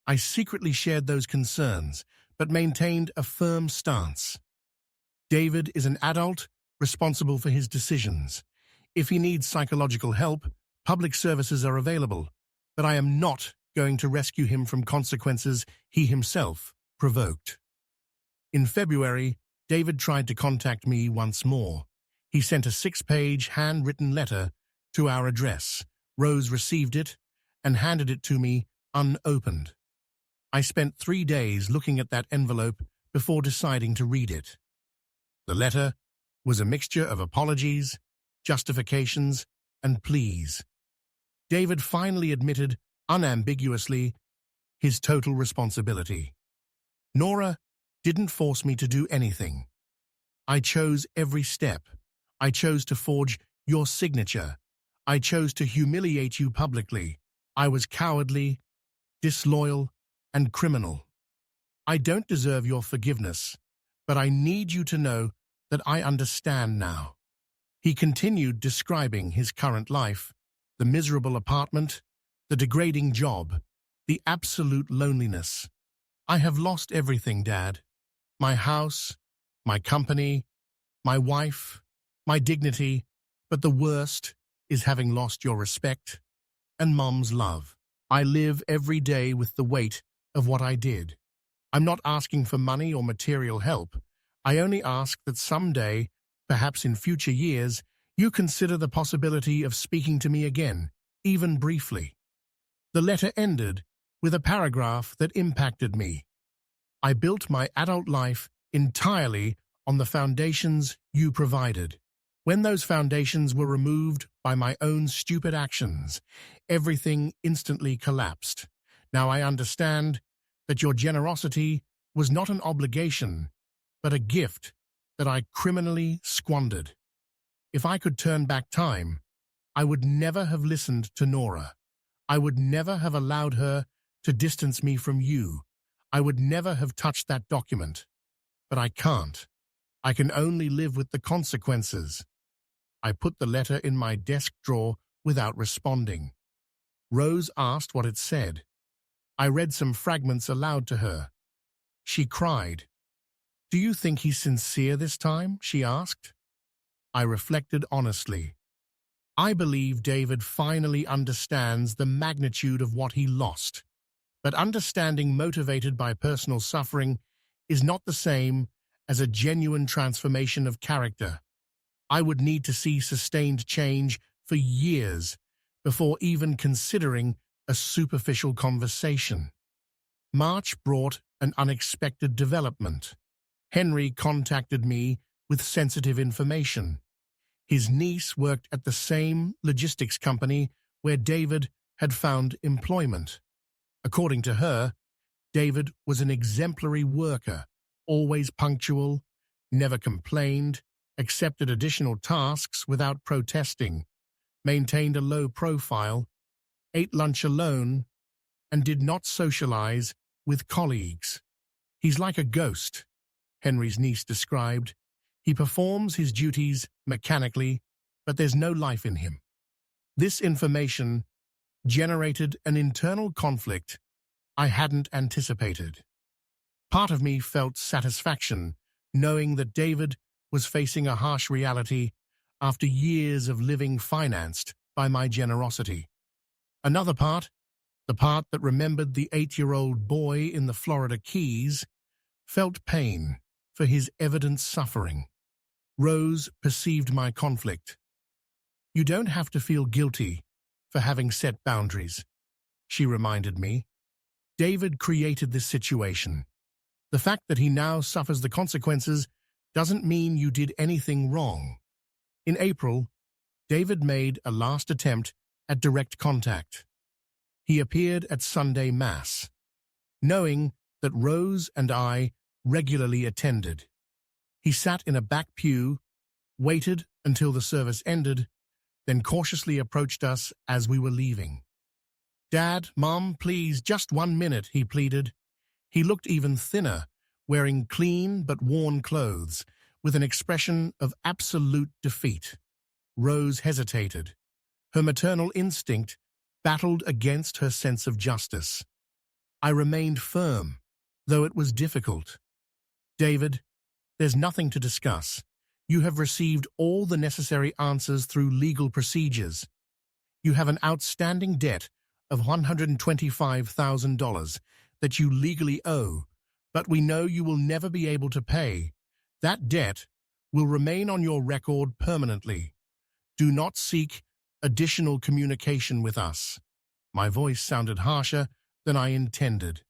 I secretly shared those concerns, but maintained a firm stance. David is an adult responsible for his decisions. If he needs psychological help, public services are available, but I am not going to rescue him from consequences he himself provoked. In February, David tried to contact me once more. He sent a 6-page handwritten letter to our address. Rose received it and handed it to me unopened. I spent 3 days looking at that envelope before deciding to read it. The letter was a mixture of apologies, justifications, and pleas. David finally admitted unambiguously his total responsibility. Nora didn't force me to do anything. I chose every step. I chose to forge your signature. I chose to humiliate you publicly. I was cowardly, disloyal, and criminal. I don't deserve your forgiveness, but I need you to know that I understand now. He continued describing his current life, the miserable apartment, the degrading job, the absolute loneliness. "I have lost everything, Dad. My house, my company, my wife, my dignity, but the worst is having lost your respect and Mom's love. I live every day with the weight of what I did. I'm not asking for money or material help. I only ask that someday, perhaps in future years, you consider the possibility of speaking to me again, even briefly." The letter ended with a paragraph that impacted me. "I built my adult life entirely on the foundations you provided. When those foundations were removed by my own stupid actions, everything instantly collapsed. Now I understand that your generosity was not an obligation, but a gift that I criminally squandered. If I could turn back time, I would never have listened to Nora. I would never have allowed her to distance me from you. I would never have touched that document. But I can't. I can only live with the consequences." I put the letter in my desk drawer without responding. Rose asked what it said. I read some fragments aloud to her. She cried. "Do you think he's sincere this time?" she asked. I reflected honestly. I believe David finally understands the magnitude of what he lost. But understanding motivated by personal suffering is not the same as a genuine transformation of character. I would need to see sustained change for years before even considering a superficial conversation. March brought an unexpected development. Henry contacted me with sensitive information. His niece worked at the same logistics company where David had found employment. According to her, David was an exemplary worker, always punctual, never complained, accepted additional tasks without protesting, maintained a low profile, ate lunch alone, and did not socialize with colleagues. "He's like a ghost," Henry's niece described. "He performs his duties mechanically, but there's no life in him." This information generated an internal conflict I hadn't anticipated. Part of me felt satisfaction, knowing that David was facing a harsh reality after years of living financed by my generosity. Another part, the part that remembered the 8-year-old boy in the Florida Keys, felt pain for his evident suffering. Rose perceived my conflict. "You don't have to feel guilty for having set boundaries," she reminded me. "David created this situation. The fact that he now suffers the consequences doesn't mean you did anything wrong." In April, David made a last attempt at direct contact. He appeared at Sunday Mass. Knowing that Rose and I regularly attended, he sat in a back pew, waited until the service ended, then cautiously approached us as we were leaving. "Dad, Mom, please, just 1 minute," he pleaded. He looked even thinner, wearing clean but worn clothes, with an expression of absolute defeat. Rose hesitated. Her maternal instinct battled against her sense of justice. I remained firm, though it was difficult. "David, there's nothing to discuss. You have received all the necessary answers through legal procedures. You have an outstanding debt of $125,000 that you legally owe, but we know you will never be able to pay. That debt will remain on your record permanently. Do not seek additional communication with us." My voice sounded harsher than I intended.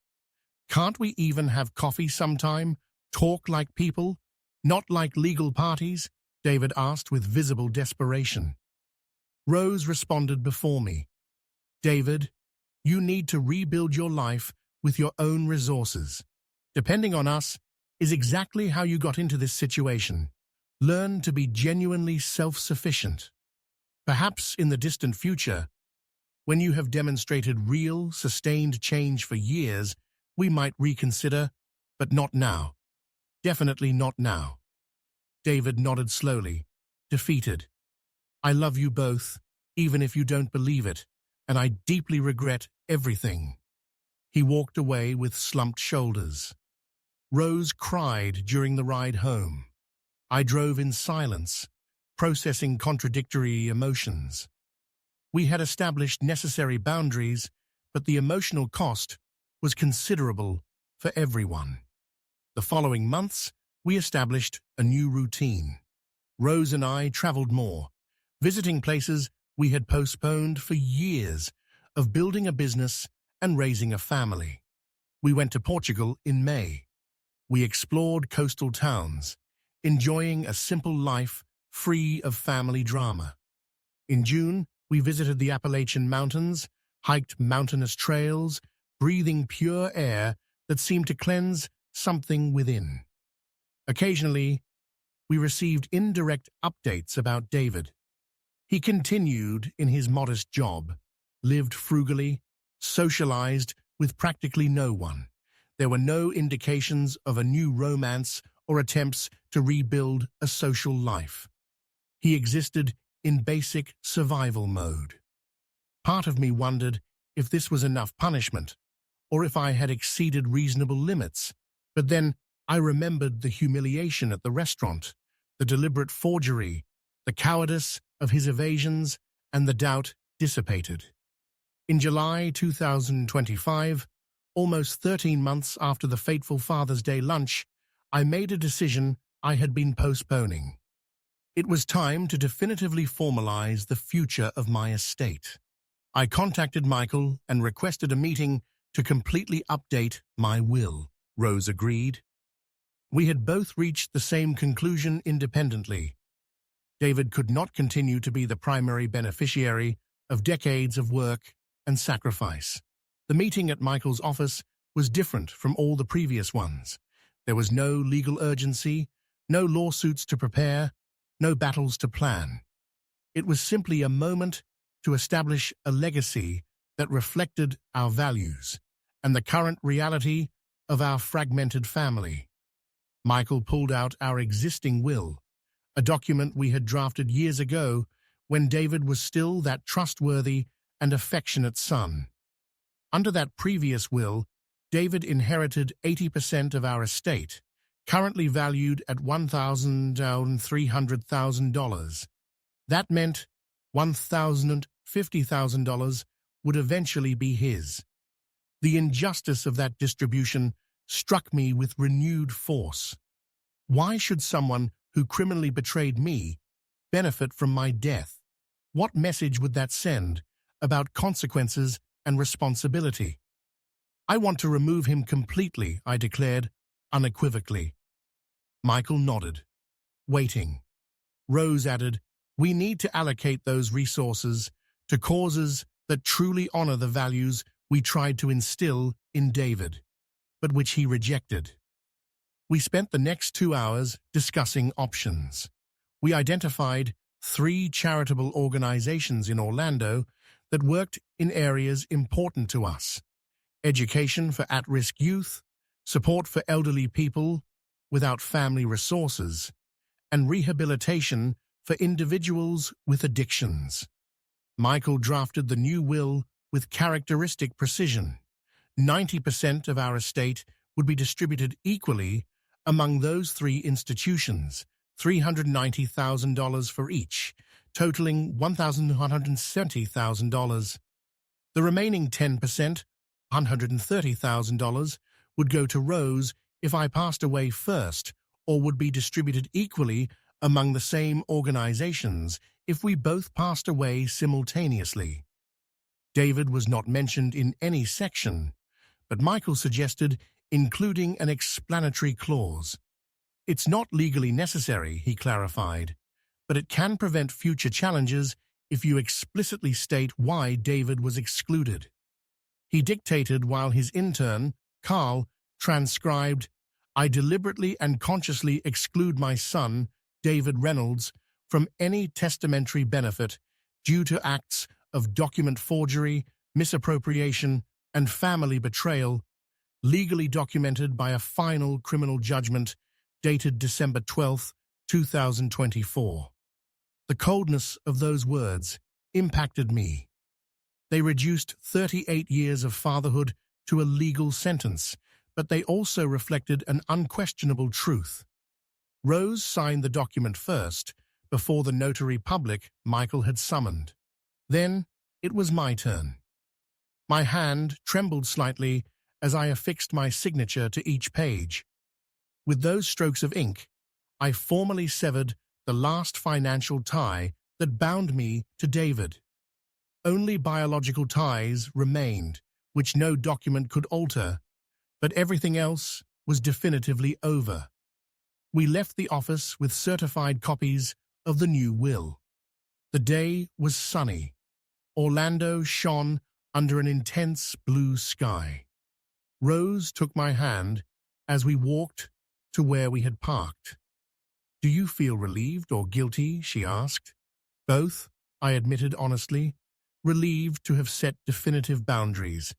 "Can't we even have coffee sometime? Talk like people, not like legal parties?" David asked with visible desperation. Rose responded before me. "David, you need to rebuild your life with your own resources. Depending on us is exactly how you got into this situation. Learn to be genuinely self-sufficient. Perhaps in the distant future, when you have demonstrated real, sustained change for years, we might reconsider, but not now. Definitely not now." David nodded slowly, defeated. I love you both, even if you don't believe it, and I deeply regret everything." He walked away with slumped shoulders. Rose cried during the ride home. I drove in silence, processing contradictory emotions. We had established necessary boundaries, but the emotional cost was considerable for everyone. The following months, we established a new routine. Rose and I traveled more, visiting places we had postponed for years, of building a business and raising a family. We went to Portugal in May. We explored coastal towns, enjoying a simple life free of family drama. In June, we visited the Appalachian Mountains, hiked mountainous trails, breathing pure air that seemed to cleanse something within. Occasionally, we received indirect updates about David. He continued in his modest job, lived frugally, socialized with practically no one. There were no indications of a new romance or attempts to rebuild a social life. He existed in basic survival mode. Part of me wondered if this was enough punishment, or if I had exceeded reasonable limits. But then I remembered the humiliation at the restaurant, the deliberate forgery, the cowardice of his evasions, and the doubt dissipated. In July 2025, almost 13 months after the fateful Father's Day lunch, I made a decision I had been postponing. It was time to definitively formalize the future of my estate. I contacted Michael and requested a meeting to completely update my will. Rose agreed. We had both reached the same conclusion independently. David could not continue to be the primary beneficiary of decades of work and sacrifice. The meeting at Michael's office was different from all the previous ones. There was no legal urgency, no lawsuits to prepare, no battles to plan. It was simply a moment to establish a legacy that reflected our values and the current reality of our fragmented family. Michael pulled out our existing will, a document we had drafted years ago when David was still that trustworthy and affectionate son. Under that previous will, David inherited 80% of our estate, currently valued at $1,300,000. That meant $1,050,000 would eventually be his. The injustice of that distribution struck me with renewed force. Why should someone who criminally betrayed me benefit from my death? What message would that send about consequences and responsibility? "I want to remove him completely," I declared, unequivocally. Michael nodded, waiting. Rose added, "We need to allocate those resources to causes that truly honor the values we tried to instill in David, but which he rejected." We spent the next 2 hours discussing options. We identified 3 charitable organizations in Orlando that worked in areas important to us: education for at-risk youth, support for elderly people without family resources, and rehabilitation for individuals with addictions. Michael drafted the new will with characteristic precision. 90% of our estate would be distributed equally among those 3 institutions, $390,000 for each, totaling $1,170,000. The remaining 10%, $130,000, would go to Rose if I passed away first, or would be distributed equally among the same organizations if we both passed away simultaneously. David was not mentioned in any section, but Michael suggested including an explanatory clause. "It's not legally necessary," he clarified, "but it can prevent future challenges if you explicitly state why David was excluded." He dictated while his intern, Carl, transcribed, "I deliberately and consciously exclude my son, David Reynolds, from any testamentary benefit due to acts of document forgery, misappropriation, and family betrayal, legally documented by a final criminal judgment dated December 12, 2024. The coldness of those words impacted me. They reduced 38 years of fatherhood to a legal sentence, but they also reflected an unquestionable truth. Rose signed the document first, before the notary public Michael had summoned. Then it was my turn. My hand trembled slightly as I affixed my signature to each page. With those strokes of ink, I formally severed the last financial tie that bound me to David. Only biological ties remained, which no document could alter, but everything else was definitively over. We left the office with certified copies of the new will. The day was sunny. Orlando shone under an intense blue sky. Rose took my hand as we walked to where we had parked. "Do you feel relieved or guilty?" she asked. "Both," I admitted honestly. Relieved to have set definitive boundaries.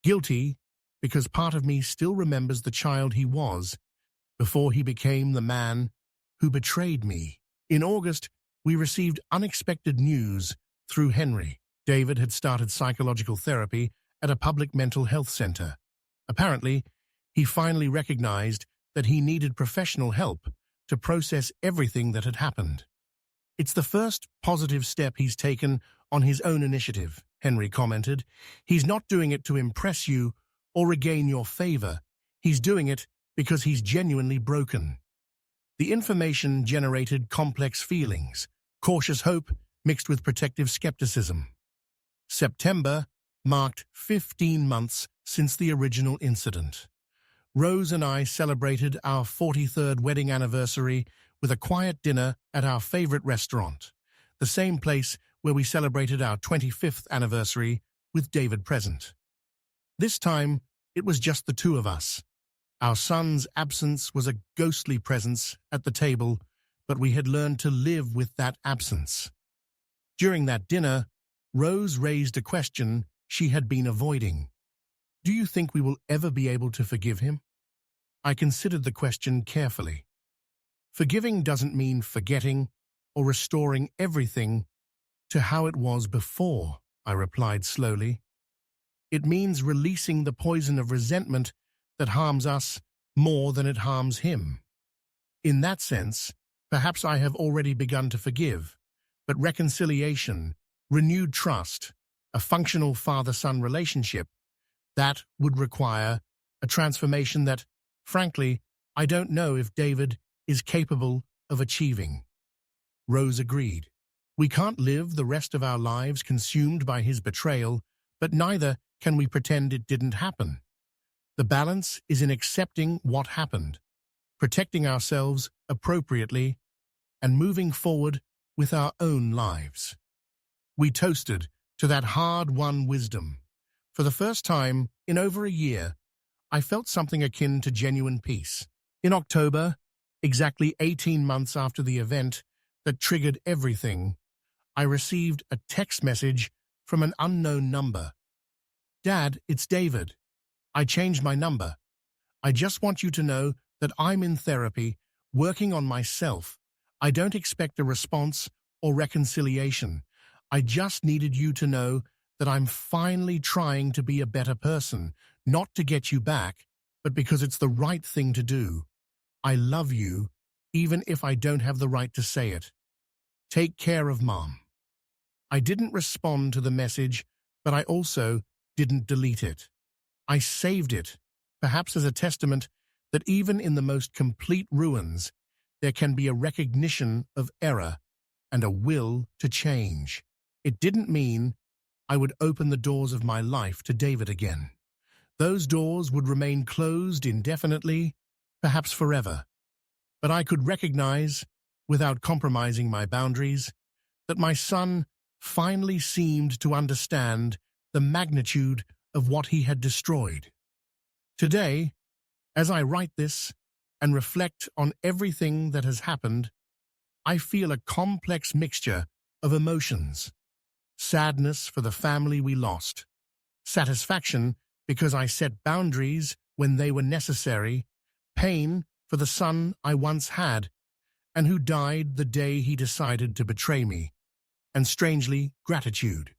Guilty because part of me still remembers the child he was before he became the man who betrayed me. In August, we received unexpected news through Henry. David had started psychological therapy at a public mental health center. Apparently, he finally recognized that he needed professional help to process everything that had happened. "It's the first positive step he's taken on his own initiative," Henry commented. "He's not doing it to impress you or regain your favor. He's doing it because he's genuinely broken." The information generated complex feelings, cautious hope mixed with protective skepticism. September marked 15 months since the original incident. Rose and I celebrated our 43rd wedding anniversary with a quiet dinner at our favorite restaurant, the same place where we celebrated our 25th anniversary with David present. This time, it was just the two of us. Our son's absence was a ghostly presence at the table, but we had learned to live with that absence. During that dinner, Rose raised a question she had been avoiding. "Do you think we will ever be able to forgive him?" I considered the question carefully. Forgiving doesn't mean forgetting or restoring everything to how it was before, I replied slowly. It means releasing the poison of resentment that harms us more than it harms him. In that sense, perhaps I have already begun to forgive, but reconciliation, renewed trust, a functional father-son relationship, that would require a transformation that, frankly, I don't know if David is capable of achieving. Rose agreed. We can't live the rest of our lives consumed by his betrayal, but neither can we pretend it didn't happen. The balance is in accepting what happened, protecting ourselves appropriately, and moving forward with our own lives. We toasted to that hard-won wisdom. For the first time in over a year, I felt something akin to genuine peace. In October, exactly 18 months after the event that triggered everything, I received a text message from an unknown number. "Dad, it's David. I changed my number. I just want you to know that I'm in therapy, working on myself. I don't expect a response or reconciliation. I just needed you to know that I'm finally trying to be a better person, not to get you back, but because it's the right thing to do. I love you, even if I don't have the right to say it. Take care of Mom." I didn't respond to the message, but I also didn't delete it. I saved it, perhaps as a testament that even in the most complete ruins, there can be a recognition of error and a will to change. It didn't mean I would open the doors of my life to David again. Those doors would remain closed indefinitely, perhaps forever. But I could recognize, without compromising my boundaries, that my son finally seemed to understand the magnitude of what he had destroyed. Today, as I write this and reflect on everything that has happened, I feel a complex mixture of emotions. Sadness for the family we lost, satisfaction because I set boundaries when they were necessary, pain for the son I once had, and who died the day he decided to betray me. And strangely, gratitude.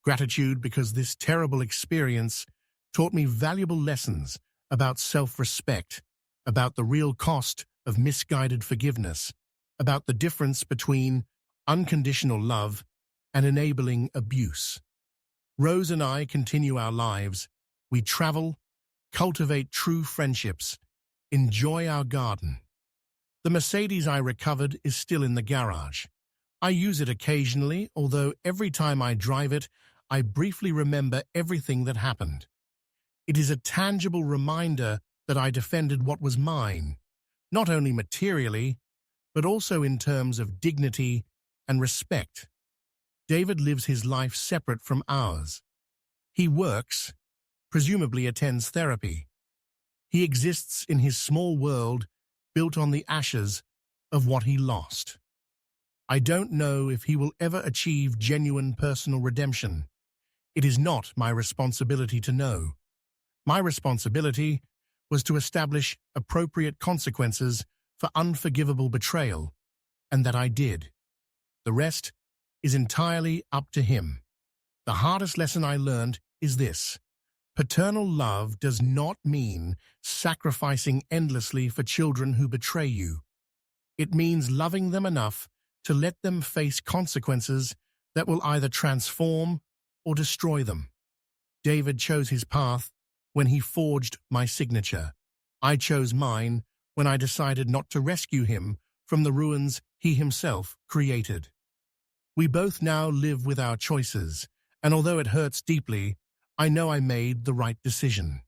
Gratitude because this terrible experience taught me valuable lessons about self-respect, about the real cost of misguided forgiveness, about the difference between unconditional love and enabling abuse. Rose and I continue our lives. We travel, cultivate true friendships, enjoy our garden. The Mercedes I recovered is still in the garage. I use it occasionally, although every time I drive it, I briefly remember everything that happened. It is a tangible reminder that I defended what was mine, not only materially, but also in terms of dignity and respect. David lives his life separate from ours. He works, presumably attends therapy. He exists in his small world built on the ashes of what he lost. I don't know if he will ever achieve genuine personal redemption. It is not my responsibility to know. My responsibility was to establish appropriate consequences for unforgivable betrayal, and that I did. The rest is entirely up to him. The hardest lesson I learned is this: paternal love does not mean sacrificing endlessly for children who betray you. It means loving them enough to let them face consequences that will either transform or destroy them. David chose his path when he forged my signature. I chose mine when I decided not to rescue him from the ruins he himself created. We both now live with our choices, and although it hurts deeply, I know I made the right decision.